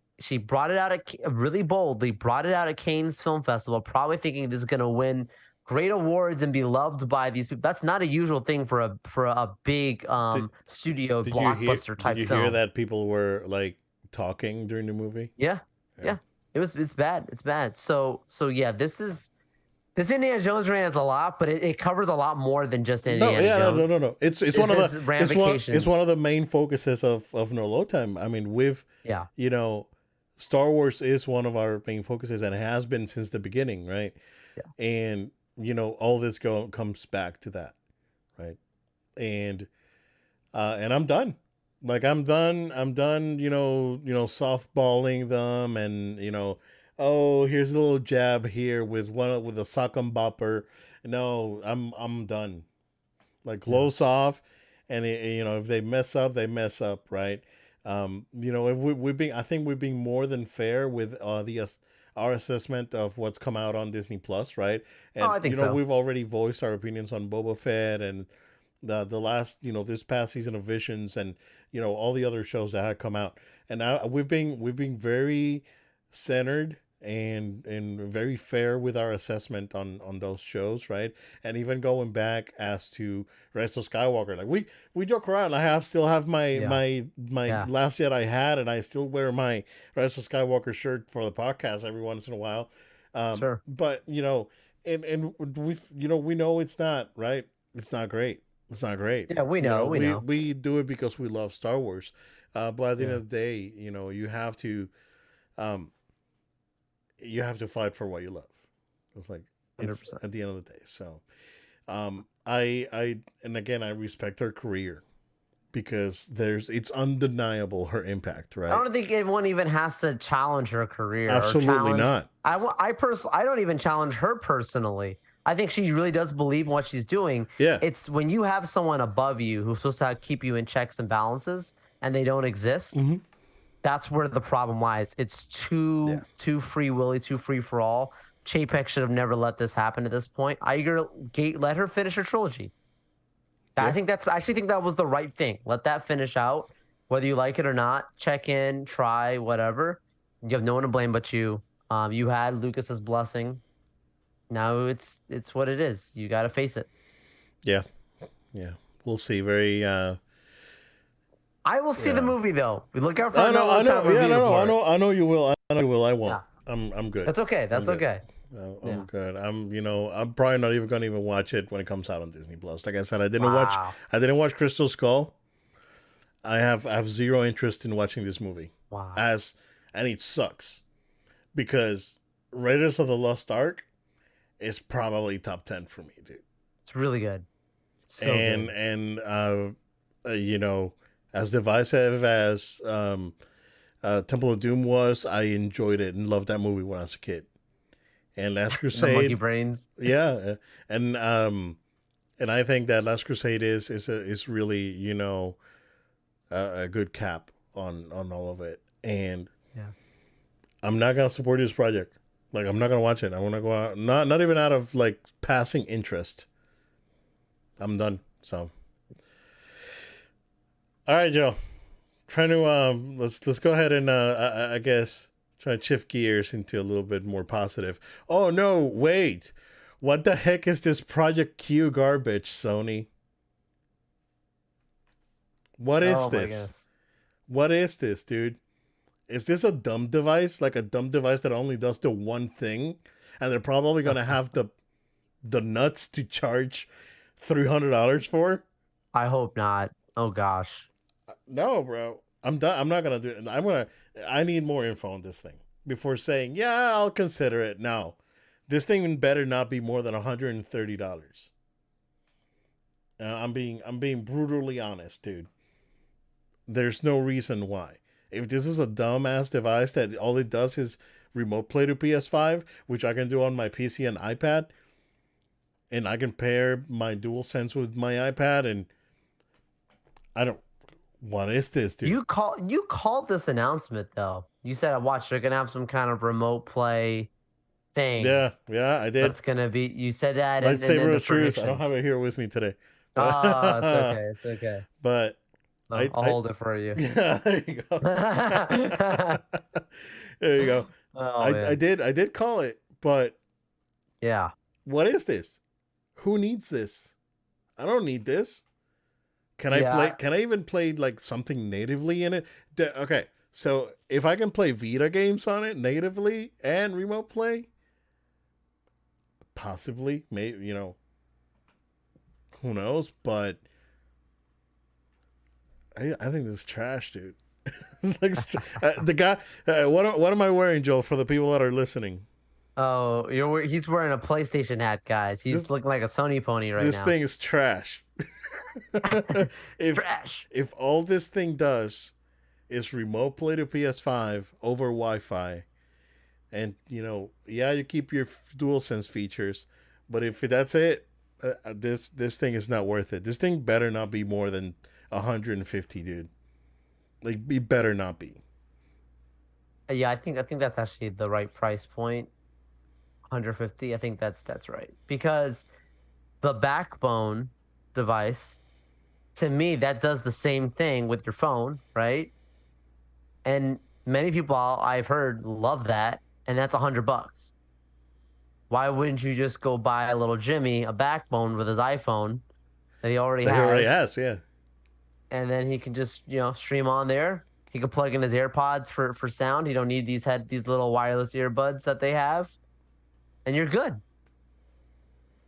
brought it out at really boldly, brought it out at Cannes Film Festival, probably thinking this is going to win great awards and be loved by these people. That's not a usual thing for a big Did studio Did you hear? blockbuster Did type you hear film. that people were like talking during the movie? Yeah, Yeah. yeah, it's bad. It's bad. So yeah, this Indiana Jones rant is a lot, but it covers a lot more than just No, Indiana yeah, no, Jones. no, no, no. It's one This of the is ramifications. it's one of the main focuses of No Low Time. I mean, with Yeah, you know, Star Wars is one of our main focuses and has been since the beginning, right? yeah, And all this comes back to that, right? And I'm done. Like I'm done. I'm done. Softballing them, and oh, here's a little jab here with a sock and bopper. No, I'm done. Like yeah, close off, and if they mess up, they mess up, right? If we're being, I think we're being more than fair with our assessment of what's come out on Disney Plus, right? oh, And I think so. we've already voiced our opinions on Boba Fett and the last this past season of Visions, and all the other shows that had come out, and now we've been very centered and very fair with our assessment on those shows, right? And even going back as to Rise of Skywalker, like we joke around. Still have my Yeah, yeah, Last Jedi hat, and I still wear my Rise of Skywalker shirt for the podcast every once in a while. sure. But and we know it's not right. It's not great. It's not great. Yeah, we know, we know. We do it because we love Star Wars. But at the end Yeah, of the day, um, you have to fight for what you love. It's like hundred it's percent. at the end of the day. So, and again, I respect her career, because there's it's undeniable her impact, I right? don't think anyone even has to challenge her career or Absolutely challenge. not. I don't even challenge her personally. I think she really does believe in what she's doing. Yeah. It's when you have someone above you who's supposed to keep you in checks and balances and they don't exist. Hmm. That's where the problem lies. It's Yeah. too free willy, too free for all. Chapek should have never let this happen at this point. Iger Gate let her finish her trilogy. Yeah. I actually think that was the right thing. Let that finish out, whether you like it or not. Check in, try, whatever. You have no one to blame but you. You had Lucas's blessing. Now it's what it is. You got to face it. Yeah. Yeah. We'll see. Very. I will see the Yeah. movie though. We look out for I know. another I time know. Yeah. review No. No. I for it. know. I know you will. I know you will. I won't. Yeah, I'm good. that's okay. I'm That's good. okay. I'm Yeah. good. I'm. You know. I'm probably not even gonna even watch it when it comes out on Disney Plus. Like I said, I didn't watch. Wow. I didn't watch Crystal Skull. I have zero interest in watching this movie. Wow. As and it sucks because Raiders of the Lost Ark is probably top 10 for me, dude. It's really good. So And good. you know, as divisive as Temple of Doom was, I enjoyed it and loved that movie when I was a kid. And Last The monkey Crusade, brains. yeah, and I think that Last Crusade is really, you know, a good cap on all of it. And Yeah. I'm not gonna support this project. Like I'm not gonna watch it. I want to go out, not even out of like passing interest. I'm done. So, all right, Joe. Trying to let's go ahead and I guess try to shift gears into a little bit more positive. Oh no, wait. What the heck is this Project Q garbage, Sony? What is Oh my this? goodness. What is this, dude? Is this a dumb device? Like a dumb device that only does the one thing? And they're probably gonna have the nuts to charge $300 for? I hope not. Oh gosh. No, bro. I'm done. I'm not gonna do it. I need more info on this thing before saying, yeah, I'll consider it. No. This thing better not be more than $130. I'm being brutally honest, dude. There's no reason why. If this is a dumbass device that all it does is remote play to PS5, which I can do on my PC and iPad, and I can pair my DualSense with my iPad, and I don't. What is this, dude? You called this announcement though. You said, "Watch, they're gonna have some kind of remote play thing." Yeah, yeah, I But did. it's gonna be. You said that in Lightsaber the of truth. I don't have predictions. it here with me today, but Oh, it's okay. It's okay. but I'll I hold it for you. yeah, there you go. Oh There you go. man. I did call it, but Yeah. what is this? Who needs this? I don't need this. Can I play? Yeah. Can I even play like something natively in it? Okay, so if I can play Vita games on it natively and remote play, possibly, maybe you know, who knows? But I think this is trash, dude. It's like the guy. What am I wearing, Joel? For the people that are listening, Oh, he's wearing a PlayStation hat, guys. this He's looking like a Sony pony right this now. thing is trash. if Trash. if all this thing does is remote play to PS5 over Wi-Fi, and you know, yeah, you keep your DualSense features, but if that's it, this thing is not worth it. This thing better not be more than 150, dude. Like, it better not be. Yeah, I think that's actually the right price point. 150. I think that's right. Because the backbone device, to me, that does the same thing with your phone, right? And many people I've heard love that, and that's $100. Why wouldn't you just go buy a little Jimmy a backbone with his iPhone that he already That he already has, has, yeah. and then he can just stream on there. He could plug in his AirPods for sound. He don't need these little wireless earbuds that they have, and you're good.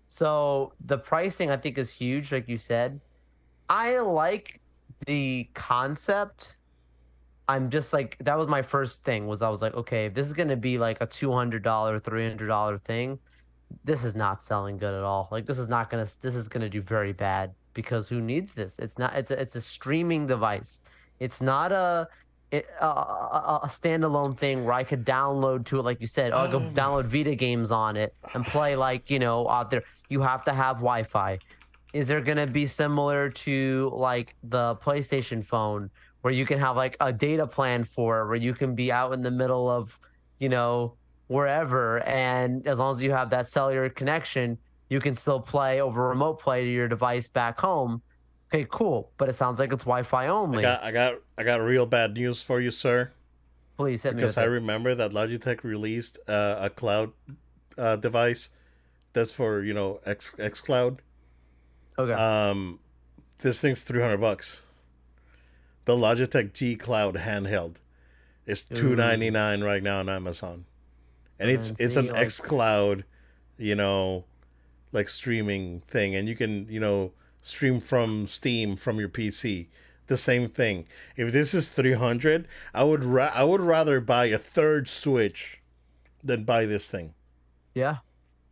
So the pricing I think is huge, like you said. I like the concept. I'm just like that was my first thing was I was like, okay, if this is gonna be like a $200, $300 thing, this is not selling good at all. Like this is gonna do very bad. because who needs this? It's not. It's a streaming device. It's not a standalone thing where I could download to it, like you said. Oh, I go Um, download Vita games on it and play like out there. You have to have Wi-Fi. Is there going to be similar to like the PlayStation phone where you can have like a data plan for it, where you can be out in the middle of, you know, wherever, and as long as you have that cellular connection, you can still play over remote play to your device back home. Okay, cool. But it sounds like it's Wi-Fi only. I got real bad news for you, sir. Please hit me Because with I it. remember that Logitech released a cloud device that's for X Cloud. Okay. Um, this thing's $300. The Logitech G Cloud handheld is Ooh. $299 right now on Amazon, and So then it's an see, like, X Cloud, you know, like streaming thing, and you can stream from Steam from your PC. The same thing. If this is 300, I would rather buy a third Switch than buy this thing. yeah.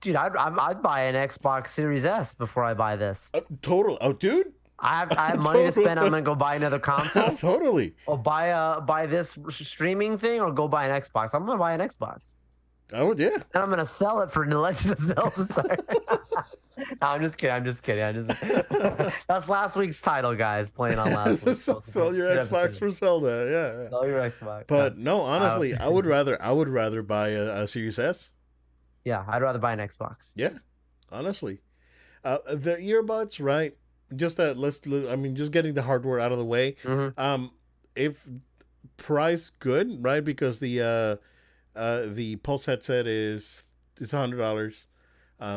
Dude, I'd buy an Xbox Series S before I buy this. Total. Oh, dude. I have money to Total. spend. I'm gonna go buy another console, Totally. or buy this streaming thing, or go buy an Xbox. I'm gonna buy an Xbox, Oh yeah. and I'm gonna sell it for The Legend of Zelda. Sorry. No, I'm just kidding. I'm just kidding. That's last week's title, guys. Playing on last week. So it's a Sell your good Xbox episode. for Zelda. Yeah, yeah. Sell your Xbox. No. But no, Um, honestly, I would rather buy a Series S. yeah, I'd rather buy an Xbox. Yeah, honestly, the earbuds, right? Just that. I mean, just getting the hardware out of the way. Hmm. Um, if price good, right? Because the Pulse headset is $100.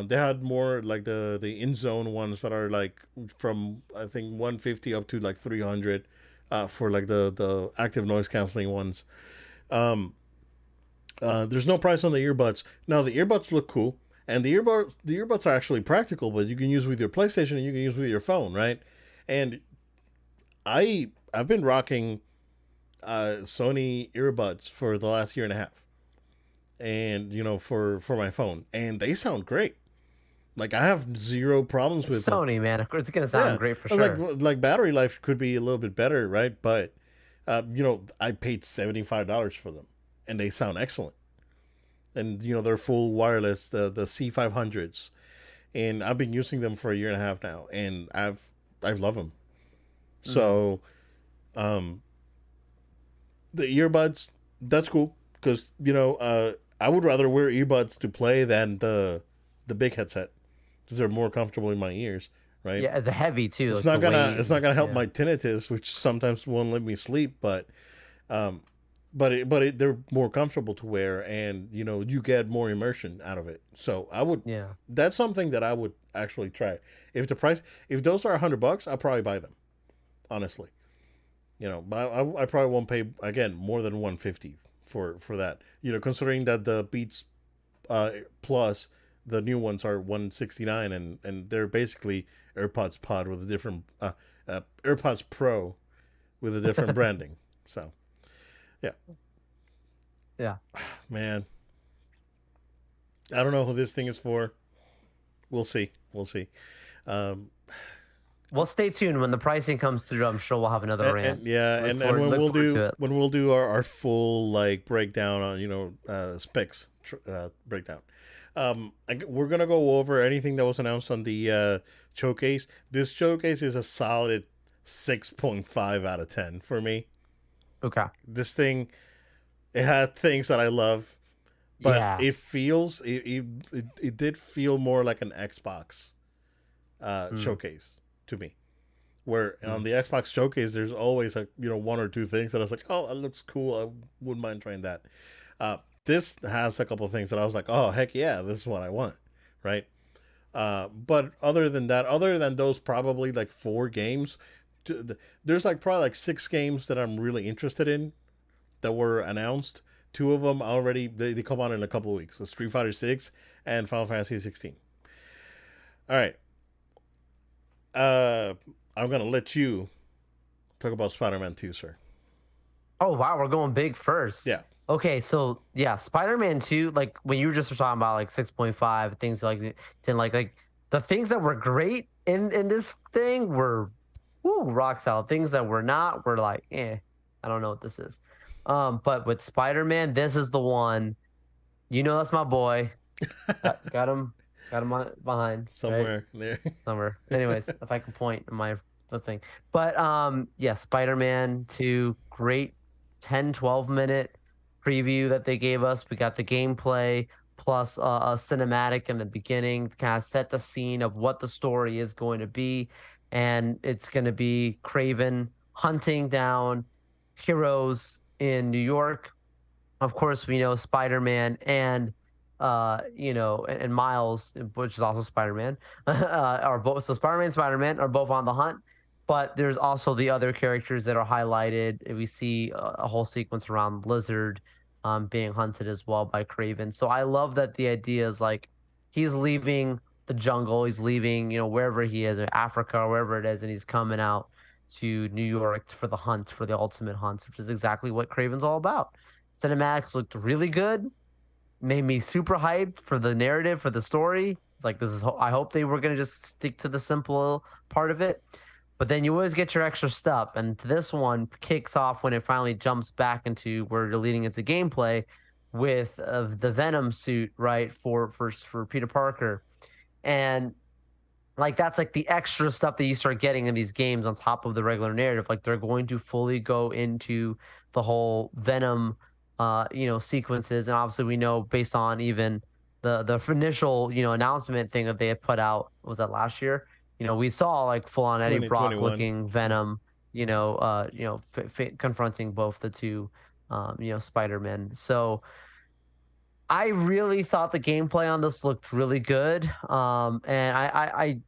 They had more like the in zone ones that are like from I think 150 up to like 300 for like the active noise canceling ones. Um, there's no price on the earbuds. Now the earbuds look cool, and the earbuds are actually practical, but you can use with your PlayStation and you can use with your phone, right? And I've been rocking Sony earbuds for the last year and a half, and for my phone, and they sound great. Like I have zero problems It's with them. Sony, man. It's gonna Yeah, sound great for I was sure. like battery life could be a little bit better, right? But I paid $75 for them, and they sound excellent. And they're full wireless, the C500s, and I've been using them for a year and a half now, and I've loved them. Mm. So um, the earbuds, that's cool because I would rather wear earbuds to play than the big headset because they're more comfortable in my ears, right? Yeah, the heavy too, like the weight. It's not gonna help Yeah. my tinnitus, which sometimes won't let me sleep, um, they're more comfortable to wear, and you get more immersion out of it. So Yeah. that's something that I would actually try. If those are $100, I'll probably buy them. Honestly, but I probably won't pay again more than 150 for that. Considering that the Beats Plus, the new ones are 169, and they're basically AirPods Pod with a different AirPods Pro with a different branding. So yeah, Yeah. man, I don't know who this thing is for. We'll see. We'll see. Um, Well, stay tuned. When the pricing comes through, I'm sure we'll have another rant. and yeah, and Look forward to it. when we'll do our full like breakdown on specs breakdown. We're gonna go over anything that was announced on the showcase. This showcase is a solid 6.5 out of 10 for me. Okay. This thing, it had things that I love, but Yeah. it did feel more like an Xbox Mm, showcase to me. Where on mm. the Xbox showcase, there's always like one or two things that I was like, oh, that looks cool. I wouldn't mind trying that. This has a couple of things that I was like, oh heck yeah, this is what I want, right? But other than that, other than those probably like four games, there's like probably like six games that I'm really interested in that were announced. Two of them already they come out in a couple of weeks. So Street Fighter 6 and Final Fantasy 16. All right. Uh, I'm gonna let you talk about Spider-Man 2, sir. Oh wow, we're going big first. Yeah. Okay, so yeah, Spider-Man 2, like when you were just talking about like 6.5 things like 10, like the things that were great in this thing were woo, rock solid. Things that were not were like, I don't know what this is. But with Spider-Man, this is the one. You know, that's my boy. Got him behind, right? Somewhere there. Summer. Anyways, if I can point in my the thing. But yeah, Spider-Man 2, great 10, 12 minute preview that they gave us. We got the gameplay plus a cinematic in the beginning to kind of set the scene of what the story is going to be. And it's going to be Craven hunting down heroes in New York. Of course, we know Spider-Man and and Miles, which is also Spider-Man, are both so Spider-Man and Spider-Man are both on the hunt. But there's also the other characters that are highlighted. We see a whole sequence around Lizard being hunted as well by Craven. So I love that the idea is like he's leaving the jungle, he's leaving, wherever he is, in Africa or wherever it is, and he's coming out to New York for the hunt, for the ultimate hunt, which is exactly what Craven's all about. Cinematics looked really good, made me super hyped for the narrative, for the story. It's like this is. I hope they were gonna just stick to the simple part of it, but then you always get your extra stuff. And this one kicks off when it finally jumps back into where you're leading into gameplay with the Venom suit, right, for Peter Parker, and like that's like the extra stuff that you start getting in these games on top of the regular narrative. Like they're going to fully go into the whole Venom sequences. And obviously we know based on even the initial, announcement thing that they had put out, was that last year? We saw like full on Eddie Brock 2021. looking Yeah. Venom, confronting both the two Spider-Man. So I really thought the gameplay on this looked really good. And I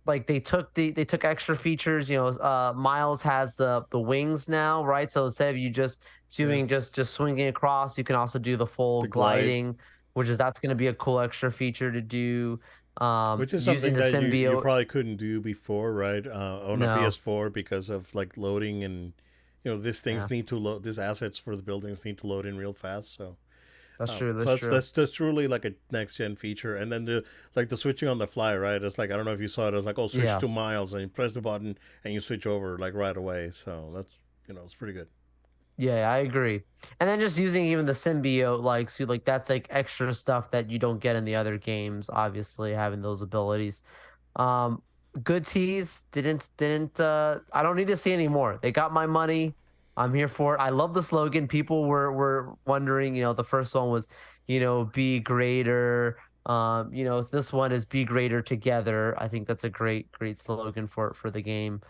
like they took extra features. Miles has the wings now, right? So instead of you just Yeah. doing just swinging across, you can also do the full The glide, gliding, that's going to be a cool extra feature to do. which is Using something the that you symbiote. probably couldn't do before, right? On a No. PS4 because of like loading and these Yeah, things need to load. These assets for the buildings need to load in real fast. So that's true, so that's true. that's truly like a next gen feature. And then the switching on the fly, right? It's like I don't know if you saw it. It's like, oh, switch to Yes. Miles, and you press the button and you switch over like right away. So that's it's pretty good. Yeah, I agree. And then just using even the symbiote like suit, like that's like extra stuff that you don't get in the other games, obviously having those abilities. Um, Good tease. Didn't I don't need to see any more. They got my money. I'm here for it. I love the slogan. People were wondering, the first one was, be greater. This one is be greater together. I think that's a great slogan for the game.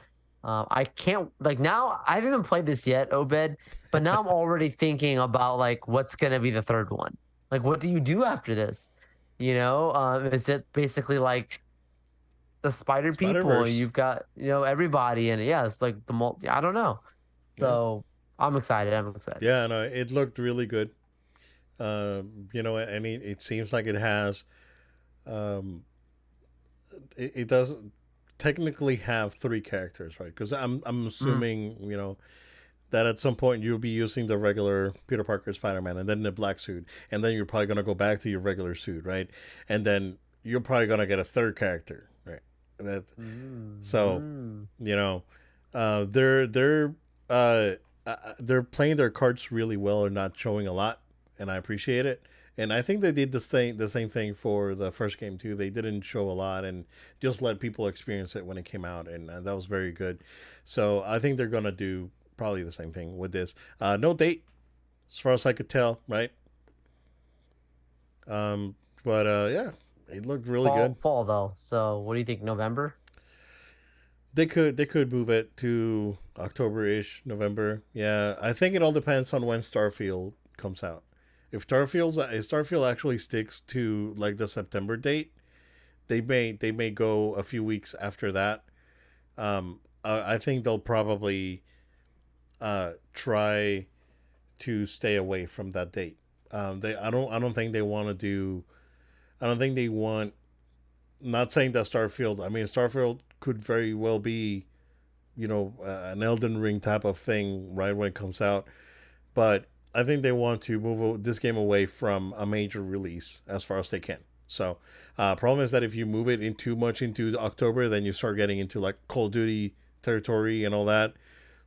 I can't like now I haven't even played this yet, Obed, but now I'm already thinking about like what's gonna be the third one. Like what do you do after this? Is it basically like the spider Spider people, Verse, you've got everybody in it. Yeah, it's like the multi, I don't know. yeah, So I'm excited, I'm excited. yeah. No, it looked really good. I mean, it seems like it has. Um, it does technically have three characters, right? Because I'm Mm, assuming that at some point you'll be using the regular Peter Parker Spider Man, and then the black suit, and then you're probably gonna go back to your regular suit, right? And then you're probably gonna get a third character, right? That so mm. you know, uh, they're playing their cards really well and not showing a lot, and I appreciate it. And I think they did the same thing for the first game too. They didn't show a lot and just let people experience it when it came out, and that was very good. So I think they're gonna do probably the same thing with this. No date, as far as I could tell, right? But yeah, it looked really good. Fall though. So what do you think? November? They could move it to October ish, November. Yeah, I think it all depends on when Starfield comes out. If Starfield actually sticks to like the September date, they may go a few weeks after that. I think they'll probably try to stay away from that date. They I don't think they want to do. I don't think they want. Not saying that Starfield. I mean, Starfield could very well be an Elden Ring type of thing right when it comes out. But I think they want to move this game away from a major release as far as they can. So, problem is that if you move it in too much into October, then you start getting into like Call of Duty territory and all that.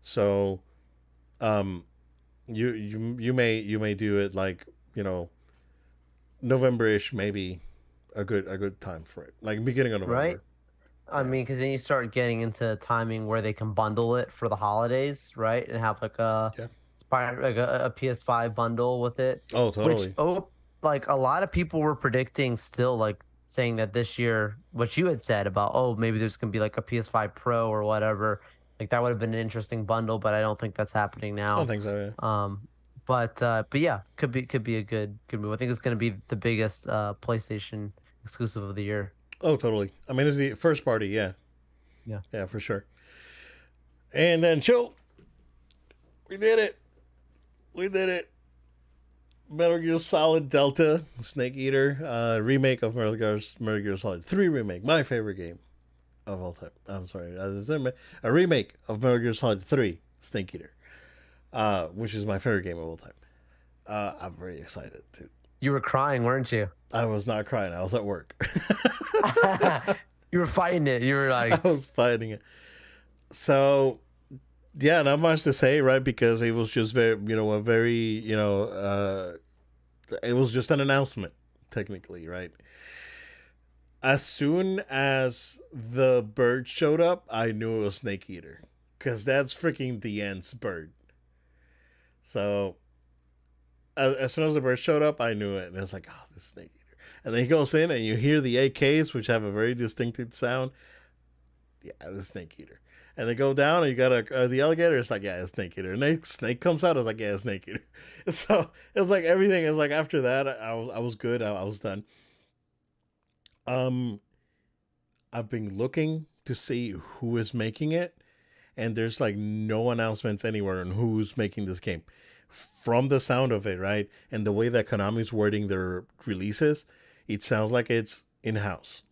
So, um, you may do it like November-ish, maybe a good time for it, like beginning of right? November. I Yeah, mean, because then you start getting into timing where they can bundle it for the holidays, right? And have like yeah. a PS5 bundle with it, Oh, which totally. like a lot of people were predicting still like saying that this year, what you had said about, oh, maybe there's gonna be like a PS5 Pro or whatever. Like that would have been an interesting bundle, but I don't think that's happening I don't now. think so. Yeah. Um, but yeah, could be a good move. I think it's gonna be the biggest PlayStation exclusive of the year. Oh, totally. I mean, it's the first party. Yeah, Yeah. yeah, for sure. And then chill. We did it. We did it. Metal Gear Solid Delta Snake Eater remake of Metal Gear Solid 3 remake. My favorite game of all time. I'm sorry, a remake of Metal Gear Solid 3 Snake Eater, which is my favorite game of all time. I'm very excited, dude. You were crying, weren't you? I was not crying. I was at work. You were fighting it. You were I like, was fighting it. So yeah, not much to say, right? Because it was just very, a very, it was just an announcement, technically, right? As soon as the bird showed up, I knew it was Snake Eater, because that's freaking the Ent's bird. So as soon as the bird showed up, I knew it, and it's like, oh, this is Snake Eater. And then he goes in, and you hear the AKs, which have a very distinctive sound. Yeah, the Snake Eater. And they go down, and you got the alligator. It's like, yeah, it's Snake Eater. And then Snake comes out. It's like, yeah, it's Snake Eater. So it was like everything. It was like after that, I was good. I was done. Um, I've been looking to see who is making it, and there's like no announcements anywhere on who's making this game. From the sound of it, right, and the way that Konami's wording their releases, it sounds like it's in house,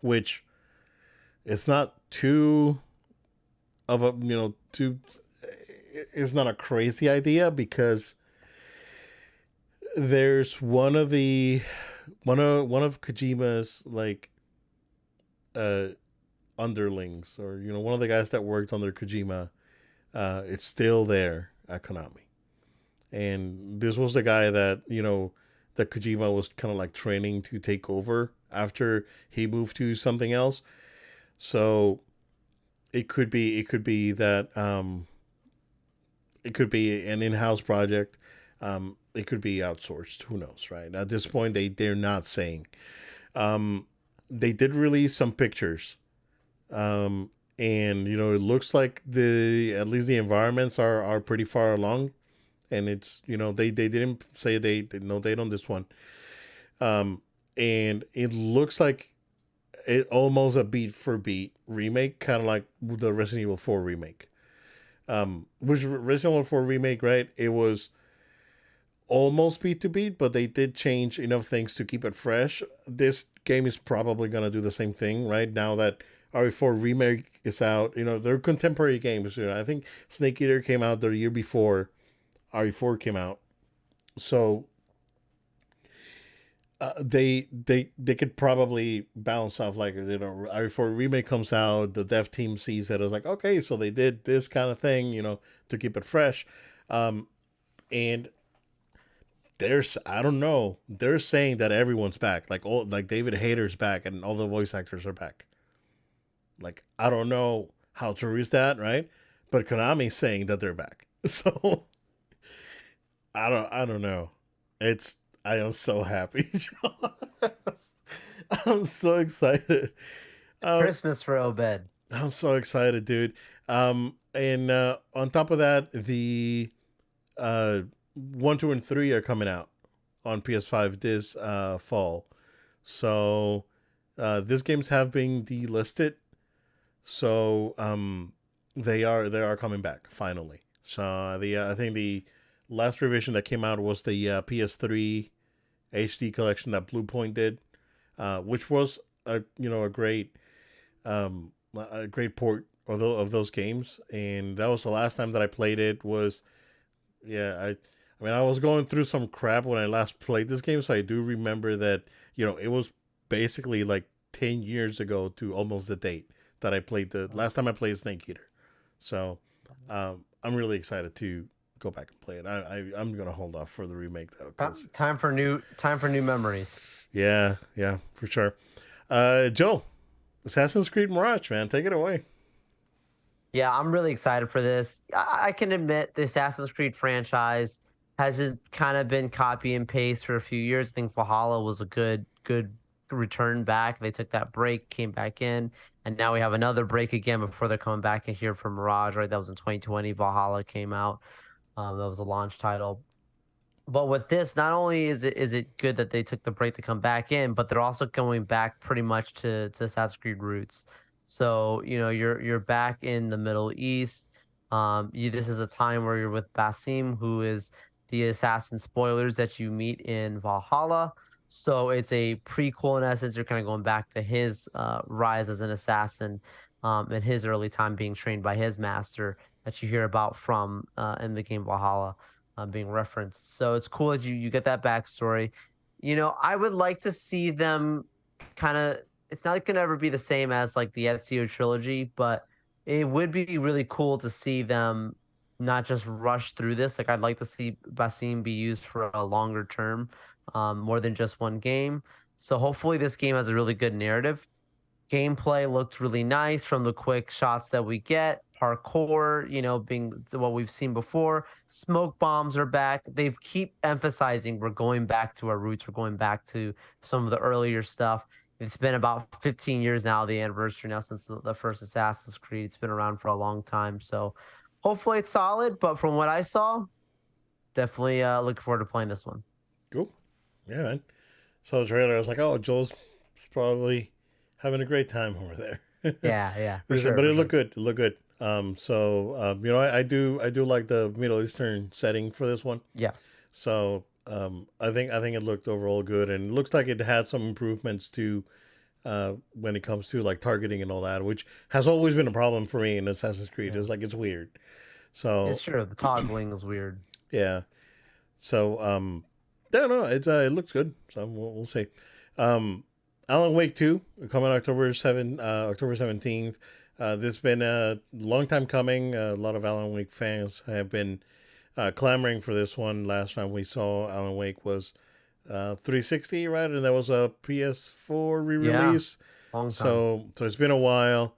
which it's not too of a too. It's not a crazy idea because there's one of Kojima's like uh underlings, or one of the guys that worked under Kojima. It's still there at Konami, and this was the guy that that Kojima was kind of like training to take over after he moved to something else. So it could be that it could be an in-house project. It could be outsourced. Who knows, right? At this point, they're not saying. Um, they did release some pictures, and it looks like the at least the environments are pretty far along, and it's they didn't say they no date on this one. Um, and it looks like it almost a beat for beat remake, kind of like the Resident Evil 4 remake. Which Resident Evil 4 remake, right? It was almost beat to beat, but they did change enough things to keep it fresh. This game is probably gonna do the same thing, right? Now that RE4 remake is out, they're contemporary games. I think Snake Eater came out the year before RE4 came out, so they could probably bounce off, like RE4 remake comes out, the dev team sees it as like, okay, so they did this kind of thing, to keep it fresh. And there's I don't know. They're saying that everyone's back. Like David Hayter's back and all the voice actors are back. Like I don't know how true is that, right? But Konami's saying that they're back. So I don't know. It's I am so happy. I'm so excited. Um, Christmas for Obed. I'm so excited, dude. And on top of that, the uh, 1, 2, and 3 are coming out on PS5 this fall. So these games have been delisted. So they are coming back finally. So I think the last revision that came out was the PS3 HD collection that Bluepoint did, which was a great port of those games, and that was the last time that I played it. Was yeah, I mean, I was going through some crap when I last played this game, so I do remember that it was basically like 10 years ago to almost the date that I played the last time I played Snake Eater. So I'm really excited to go back and play it. I'm gonna hold off for the remake though, because Time for new memories. yeah, for sure. Joe, Assassin's Creed Mirage, man, take it away. Yeah, I'm really excited for this. I can admit the Assassin's Creed franchise has just kind of been copy and paste for a few years. I think Valhalla was a good return back. They took that break, came back in, and now we have another break again before they're coming back in here for Mirage. Right, that was in 2020. Valhalla came out. That was a launch title. But with this, not only is it good that they took the break to come back in, but they're also going back pretty much to Assassin's Creed roots. So you're back in the Middle East. This is a time where you're with Basim, who is the assassin spoilers that you meet in Valhalla. So it's a prequel in essence. You're kind of going back to his rise as an assassin, and his early time being trained by his master that you hear about from in the game Valhalla being referenced. So it's cool that you get that backstory. I would like to see them kind of. It's not going to ever be the same as like the Ezio trilogy, but it would be really cool to see them not just rush through this. Like I'd like to see Basim be used for a longer term, more than just one game. So hopefully this game has a really good narrative. Gameplay looked really nice from the quick shots that we get. Parkour, being what we've seen before. Smoke bombs are back. They keep emphasizing we're going back to our roots. We're going back to some of the earlier stuff. It's been about 15 years now, the anniversary now since the first Assassin's Creed. It's been around for a long time. So hopefully it's solid. But from what I saw, definitely looking forward to playing this one. Cool. Yeah, man. Saw the trailer. I was like, oh, Joel's probably having a great time over there. Yeah, for sure. But it looked good. It looked good. I do like the Middle Eastern setting for this one. Yes. So I think it looked overall good, and it looks like it had some improvements to when it comes to like targeting and all that, which has always been a problem for me in Assassin's Creed. Yeah. It's like it's weird. So It's true. The toggling is weird. yeah. So yeah, no, it looks good. So we'll see. Alan Wake 2 coming October 17th. This has been a long time coming. A lot of Alan Wake fans have been clamoring for this one. Last time we saw Alan Wake was 360, right? And that was a PS4 re-release. Yeah, long time. So it's been a while.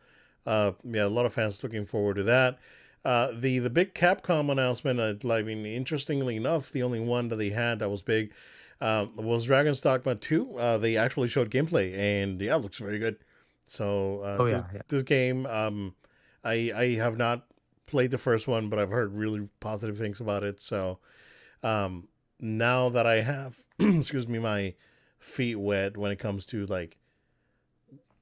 A lot of fans looking forward to that. The big Capcom announcement, I mean, interestingly enough, the only one that they had that was big was Dragon's Dogma 2. They actually showed gameplay, and yeah, it looks very good. So this game, I have not played the first one, but I've heard really positive things about it. So now that I have, excuse me, my feet wet when it comes to like,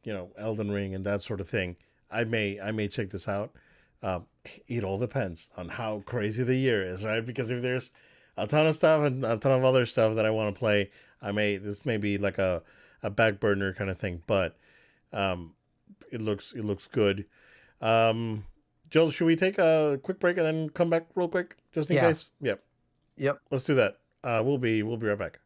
Elden Ring and that sort of thing, I may check this out. It all depends on how crazy the year is, right? Because if there's a ton of stuff and a ton of other stuff that I want to play, this may be like a back burner kind of thing, but it looks good. Joel, should we take a quick break and then come back real quick just in case? Yep. Let's do that. We'll be right back.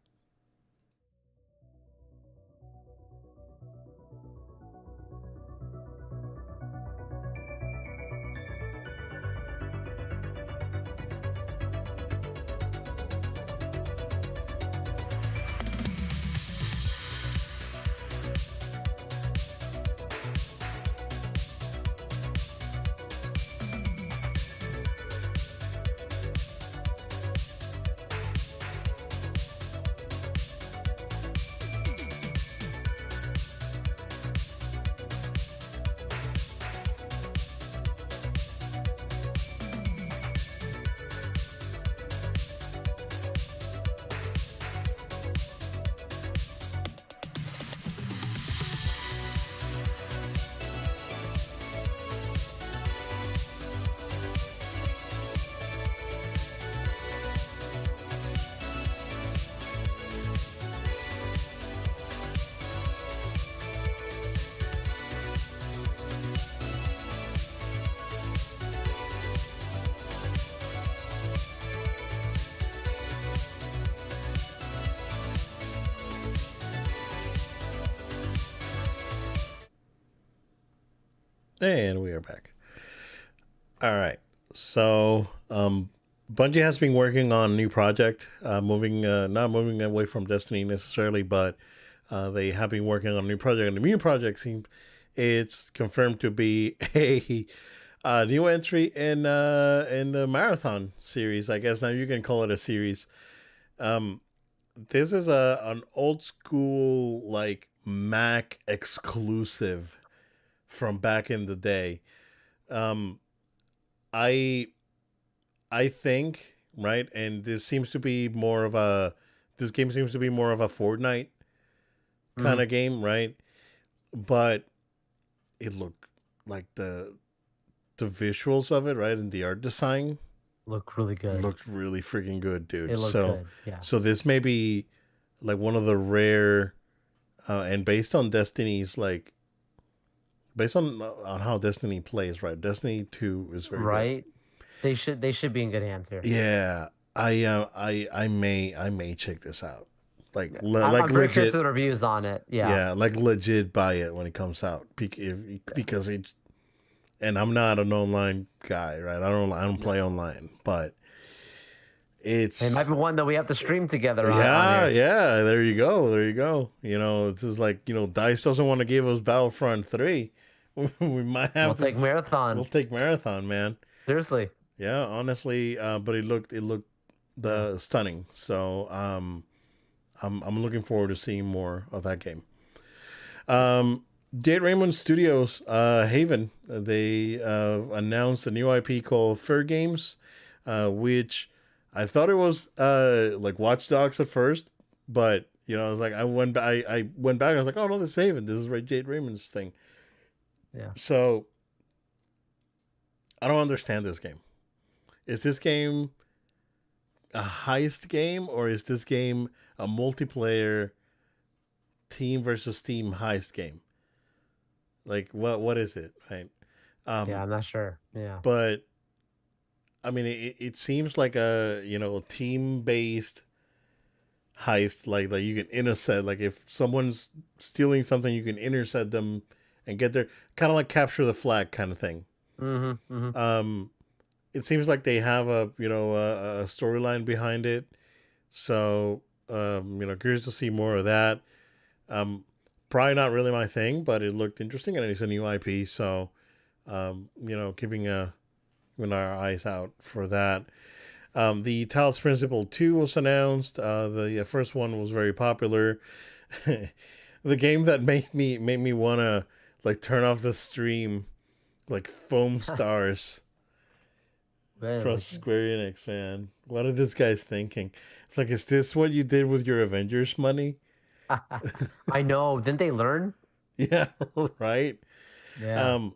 And we are back. All right. So, Bungie has been working on a new project, not moving away from Destiny necessarily, but they have been working on a new project. And the new project seems it's confirmed to be a new entry in the marathon series. I guess now you can call it a series. Um, this is a an old school like Mac exclusive from back in the day. Um, I I think right, and this game seems to be more of a Fortnite kind Mhm. of game, right? But it looked like the visuals of it, right, and the art design Look really good. looked really freaking good, dude. It looked So good. Yeah. so this may be like one of the rare and based on Destiny's like based on how Destiny plays, right? Destiny 2 is very good. Right. They should be in good hands here. Yeah, I may check this out. Yeah. Like I'm very curious legit. to the reviews on it. Yeah. Yeah, like legit buy it when it comes out Yeah. because it and I'm not an online guy, right? I don't play No. online, but It might it's be one that we have to stream together on yeah, here. yeah, there you go. There you go. It's just like, Dice doesn't want to give us Battlefront 3. We might We'll have to take we'll marathon. take Marathon, man. Seriously. Yeah, honestly, but it looked Yeah. the stunning. So, I'm looking forward to seeing more of that game. Um, Jade Raymond Studios, Haven, they announced a new IP called Fair Games, which I thought it was like Watch Dogs at first, but I was like, I went back, and I was like, oh no, this is Haven. This is Jade Raymond's thing. Yeah. So I don't understand this game. Is this game a heist game, or is this game a multiplayer team versus team heist game? Like what is it, right? Yeah. Um, I'm not sure. Yeah. but I mean, it seems like a team based heist. Like you can intercept. Like if someone's stealing something, you can intercept them and get there. Kind of like capture the flag kind of thing. Mm-hmm. Mm-hmm. Um, it seems like they have a storyline behind it. So curious to see more of that. Um, Probably not really my thing, but it looked interesting, and it's a new IP. So keeping our eyes out for that. The Talos Principle 2 was announced. The first one was very popular. The game that made me wanna like turn off the stream, like Foam Stars from Really. Square Enix, man. What are these guys thinking? It's like, is this what you did with your Avengers money? I know. Didn't they learn? Yeah, right. Yeah. Um,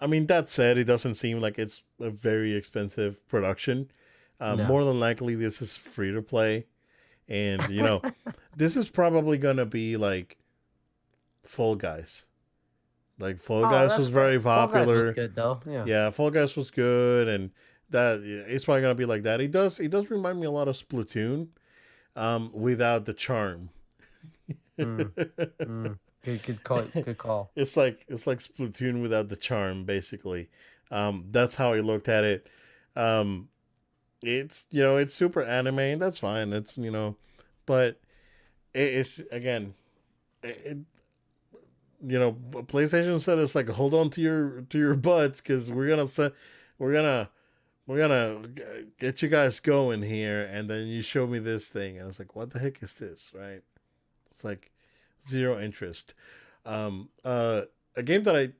I mean, that said, it doesn't seem like it's a very expensive production. No. More than likely, this is free to play, and this is probably gonna be like Fall Guys. Like Fall Oh, Guys that's was fair. very Fall Guys was popular. good though. Yeah. Yeah, Fall Guys was good, and that yeah, it's probably gonna be like that. It does remind me a lot of Splatoon, without the charm. Mm, mm. Good call. Good call. It's like Splatoon without the charm, basically. That's how I looked at it. Um, it's super anime, and that's fine. But it's again, it, PlayStation said it's like hold on to your butts because we're gonna get you guys going here, and then you show me this thing, and it's like, what the heck is this, right? It's like zero interest. A game that I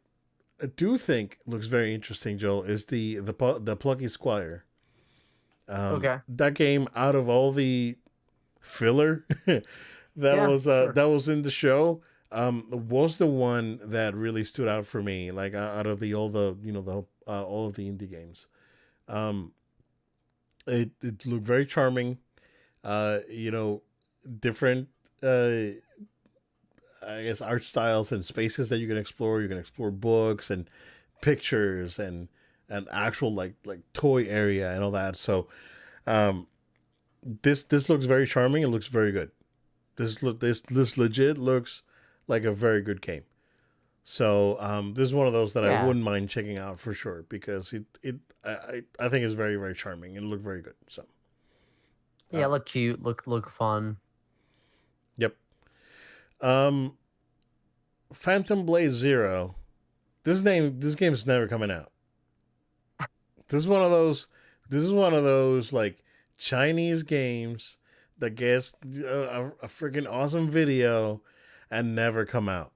do think looks very interesting, Joel, is the Plucky Squire. Okay. That game, out of all the filler Yeah. Sure. that was in the show, was the one that really stood out for me. Like out of the all the all of the indie games, um, it looked very charming. Different. I guess art styles and spaces that you can explore. You can explore books and pictures and an actual like toy area and all that. So um, this looks very charming. It looks very good. This legit looks like a very good game. So this is one of those that I Yeah. wouldn't mind checking out for sure because I think it's very very charming and it looked very good. So Yeah, uh, look cute, look fun. yep. Um, Phantom Blade Zero. This game's never coming out. This is one of those. This is one of those like Chinese games that gets a freaking awesome video and never come out.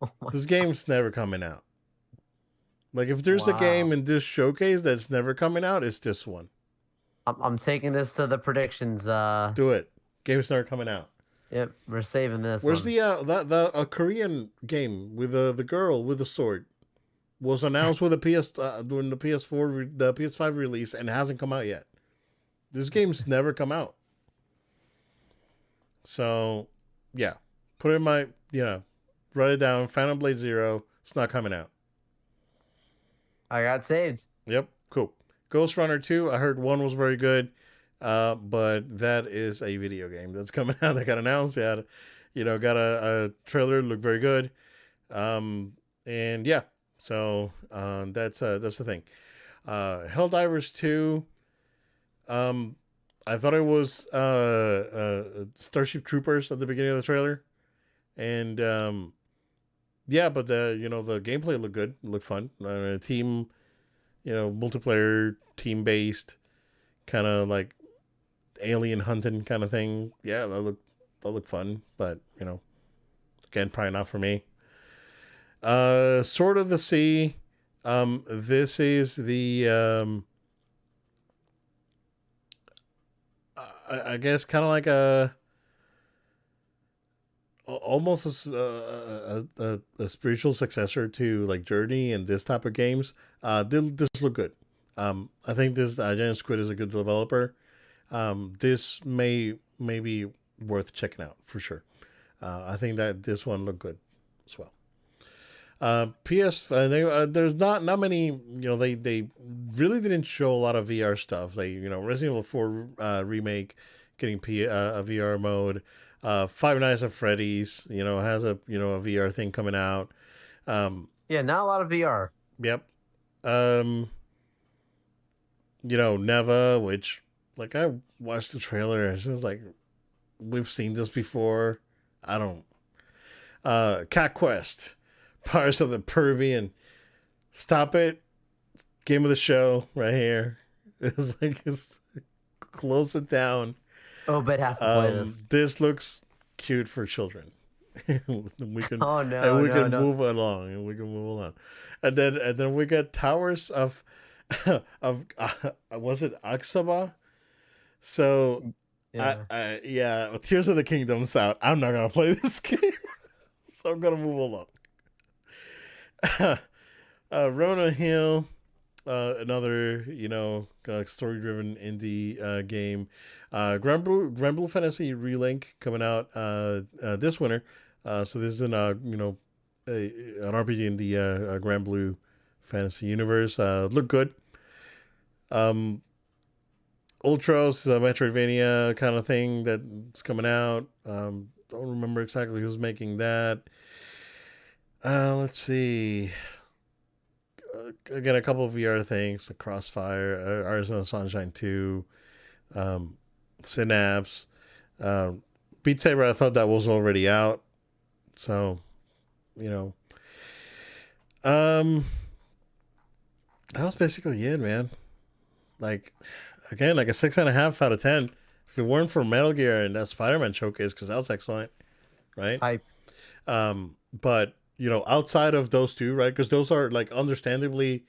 Oh my This game's gosh. never coming out. Like if there's a game Wow. in this showcase that's never coming out, it's this one. I'm taking this to the predictions. Do it. Game's never coming out. Yep, we're saving this Where's one. the the a Korean game with the girl with the sword was announced with the PS during the PS4 the PS5 release and hasn't come out yet. This game's never come out. So, yeah, put it in my write it down. Phantom Blade Zero. It's not coming out. I got saved. Yep, cool. Ghost Runner 2. I heard one was very good, but that is a video game that's coming out. That got announced. Yeah, got a trailer. Looked very good. And yeah, so that's the thing. Helldivers 2. Um, I thought it was Starship Troopers at the beginning of the trailer, and yeah, but the gameplay looked good, looked fun. Team, multiplayer, team based, kind of like alien hunting kind of thing. Yeah, that looked fun, but again, probably not for me. Sword of the Sea. This is the I guess kind of like almost a spiritual successor to like Journey and this type of games. This look good. I think this Giant Squid is a good developer. This may be worth checking out for sure. I think that this one looked good as well. There's not many. They really didn't show a lot of VR stuff. Resident Evil 4 remake getting a VR mode. Five Nights at Freddy's, has a VR thing coming out. Yeah, not a lot of VR. Yep. Um, Neva, which like I watched the trailer. It's just like we've seen this before. I don't. Cat Quest, Pirates of the Caribbean. Stop it. Game of the show right here. It's close it down. Oh, but has to play this. This looks cute for children. we can Oh and no, we no, can no. move along and we can move along, and then we got Towers of of was it Aksaba? So Yeah. yeah, Tears of the Kingdom's out. I'm not gonna play this game, so I'm gonna move along. Rona Hill, another kind of like story driven indie game. Grand Blue Fantasy Relink coming out this winter. So this is an RPG in the Grand Blue Fantasy universe. Look good. Um, Ultros, Metroidvania kind of thing that's coming out. Don't remember exactly who's making that. Let's see. Again, a couple of VR things, the Crossfire, Arizona Sunshine 2, um, Synapse, Beat Saber. I thought that was already out, so you know, um, that was basically it, man. Like, again, like a 6.5 out of 10. If it weren't for Metal Gear and that Spider-Man showcase, because that was excellent, It's right? hype. But outside of those two, right? Because those are like understandably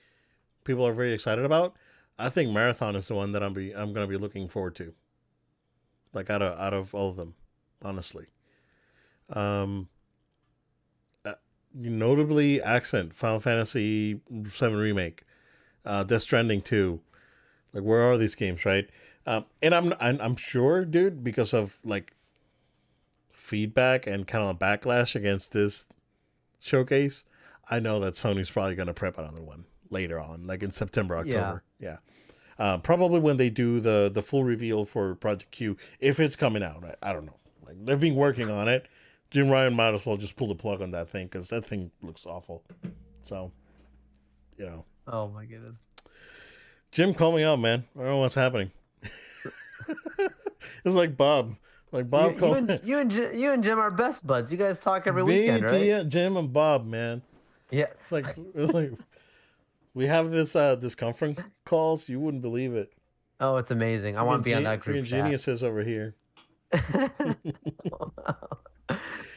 people are very excited about. I think Marathon is the one that I'm gonna be looking forward to. Like out of all of them, honestly. Um, Notably, Accent, Final Fantasy VII Remake, Death Stranding 2. Like, where are these games, right? And I'm sure, dude, because of like feedback and kind of a backlash against this showcase, I know that Sony's probably gonna prep another one later on, like in September, Yeah. October. Yeah. Probably when they do the full reveal for Project Q, if it's coming out. I don't know. Like they've been working on it, Jim Ryan might as well just pull the plug on that thing because that thing looks awful. So, you know, Oh my goodness. Jim, call me out, man. I don't know what's happening. So It's like Bob. Like you Bob you called and you and you and Jim are best buds. You guys talk every me, weekend, right? Jim, and Bob, man. Yeah. It's like we have this conference calls. You wouldn't believe it. Oh, it's amazing. I want to be on that group Freaking chat. geniuses over here.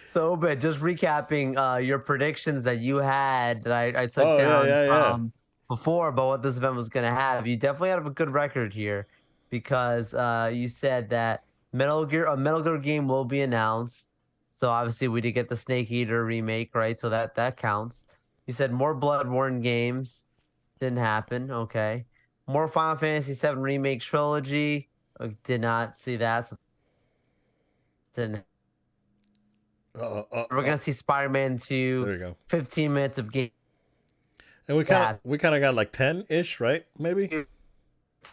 So, but just recapping your predictions that you had that I took Oh yeah, down yeah, yeah. from before about what this event was going to have, you definitely have a good record here because you said that a Metal Gear game will be announced. So obviously we did get the Snake Eater remake, right? So that counts. You said more Bloodborne games didn't happen. Okay, more Final Fantasy VII remake trilogy. Did not see that. So didn't. We're Uh. gonna see Spider-Man 2, There you go. 15 minutes of game And that we kind of got like 10 ish, right? Maybe.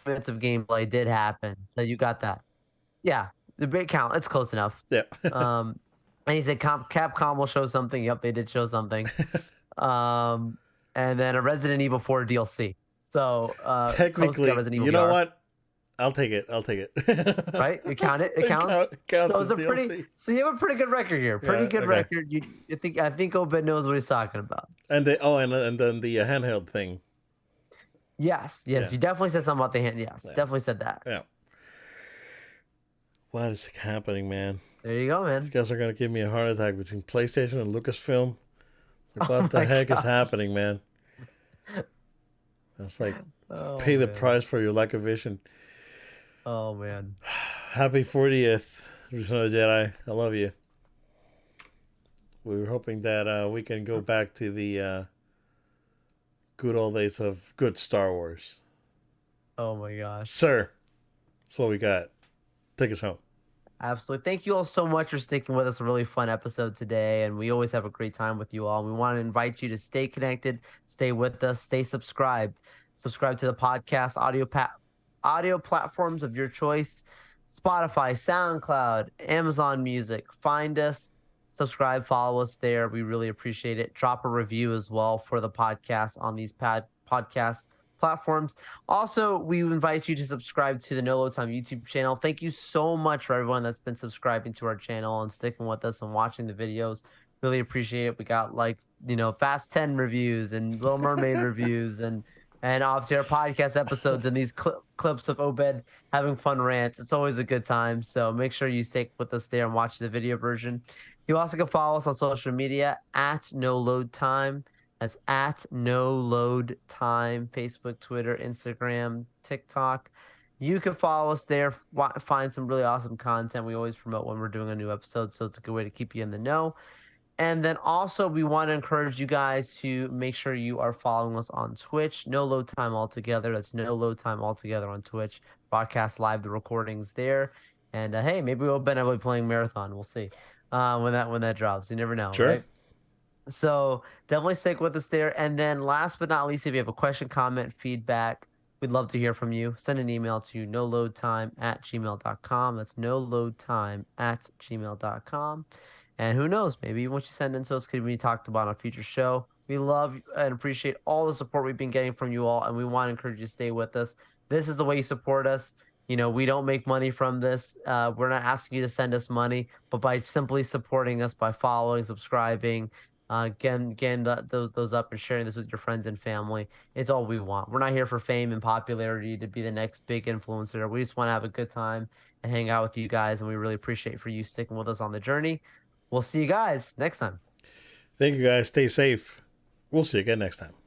minutes of gameplay did happen. So you got that. Yeah, the big count. It's close enough. Yeah. Um, and he said Capcom will show something. Yep, they did show something. Um, and then a Resident Evil 4 DLC. So close to got Technically, Resident Evil you know VR, what? I'll take it. I'll take it. right? You count it. It counts. It counts So it's as a pretty. DLC. So you have a pretty good record here. Pretty Yeah. good Okay. record. I think Obed knows what he's talking about. And and then the handheld thing. Yes, Yeah. yes. You definitely said something about the hand. Yes, Yeah. definitely said that. Yeah. What is happening, man? There you go, These man. guys are gonna give me a heart attack between PlayStation and Lucasfilm. Like, Oh what the my heck is gosh. happening, man? That's like Oh pay the man. price for your lack of vision. Oh man. Happy 40th, Return of the Jedi. I love you. We were hoping that we can go back to the good old days of good Star Wars. Oh my gosh. Sir, that's what we got. Take us home. Absolutely. Thank you all so much for sticking with us. A really fun episode today. And we always have a great time with you all. We want to invite you to stay connected, stay with us, stay subscribed. Subscribe to the podcast audio platforms of your choice. Spotify, SoundCloud, Amazon Music. Find us, subscribe, follow us there. We really appreciate it. Drop a review as well for the podcast on these podcast platforms. Also, we invite you to subscribe to the No Load Time YouTube channel. Thank you so much for everyone that's been subscribing to our channel and sticking with us and watching the videos. Really appreciate it. We got Fast 10 reviews and Little Mermaid reviews and obviously our podcast episodes and these clips of Obed having fun rants. It's always a good time. So make sure you stick with us there and watch the video version. You also can follow us on social media at No Load Time. That's at No Load Time, Facebook, Twitter, Instagram, TikTok. You can follow us there, find some really awesome content. We always promote when we're doing a new episode, so it's a good way to keep you in the know. And then also, we want to encourage you guys to make sure you are following us on Twitch. No Load Time Altogether. That's No Load Time Altogether on Twitch. Broadcast live the recordings there. And hey, maybe we'll be playing Marathon. We'll see when that drops. You never know, Sure. right? So definitely stick with us there. And then last but not least, if you have a question, comment, feedback, we'd love to hear from you. Send an email to noloadtime@gmail.com. That's noloadtime@gmail.com. And who knows, maybe what you send into us could be talked about on a future show. We love and appreciate all the support we've been getting from you all, and we want to encourage you to stay with us. This is the way you support us. We don't make money from this. We're not asking you to send us money, but by simply supporting us by following, subscribing, getting those up and sharing this with your friends and family. It's all we want. We're not here for fame and popularity to be the next big influencer. We just want to have a good time and hang out with you guys, and we really appreciate for you sticking with us on the journey. We'll see you guys next time. Thank you guys. Stay safe. We'll see you again next time.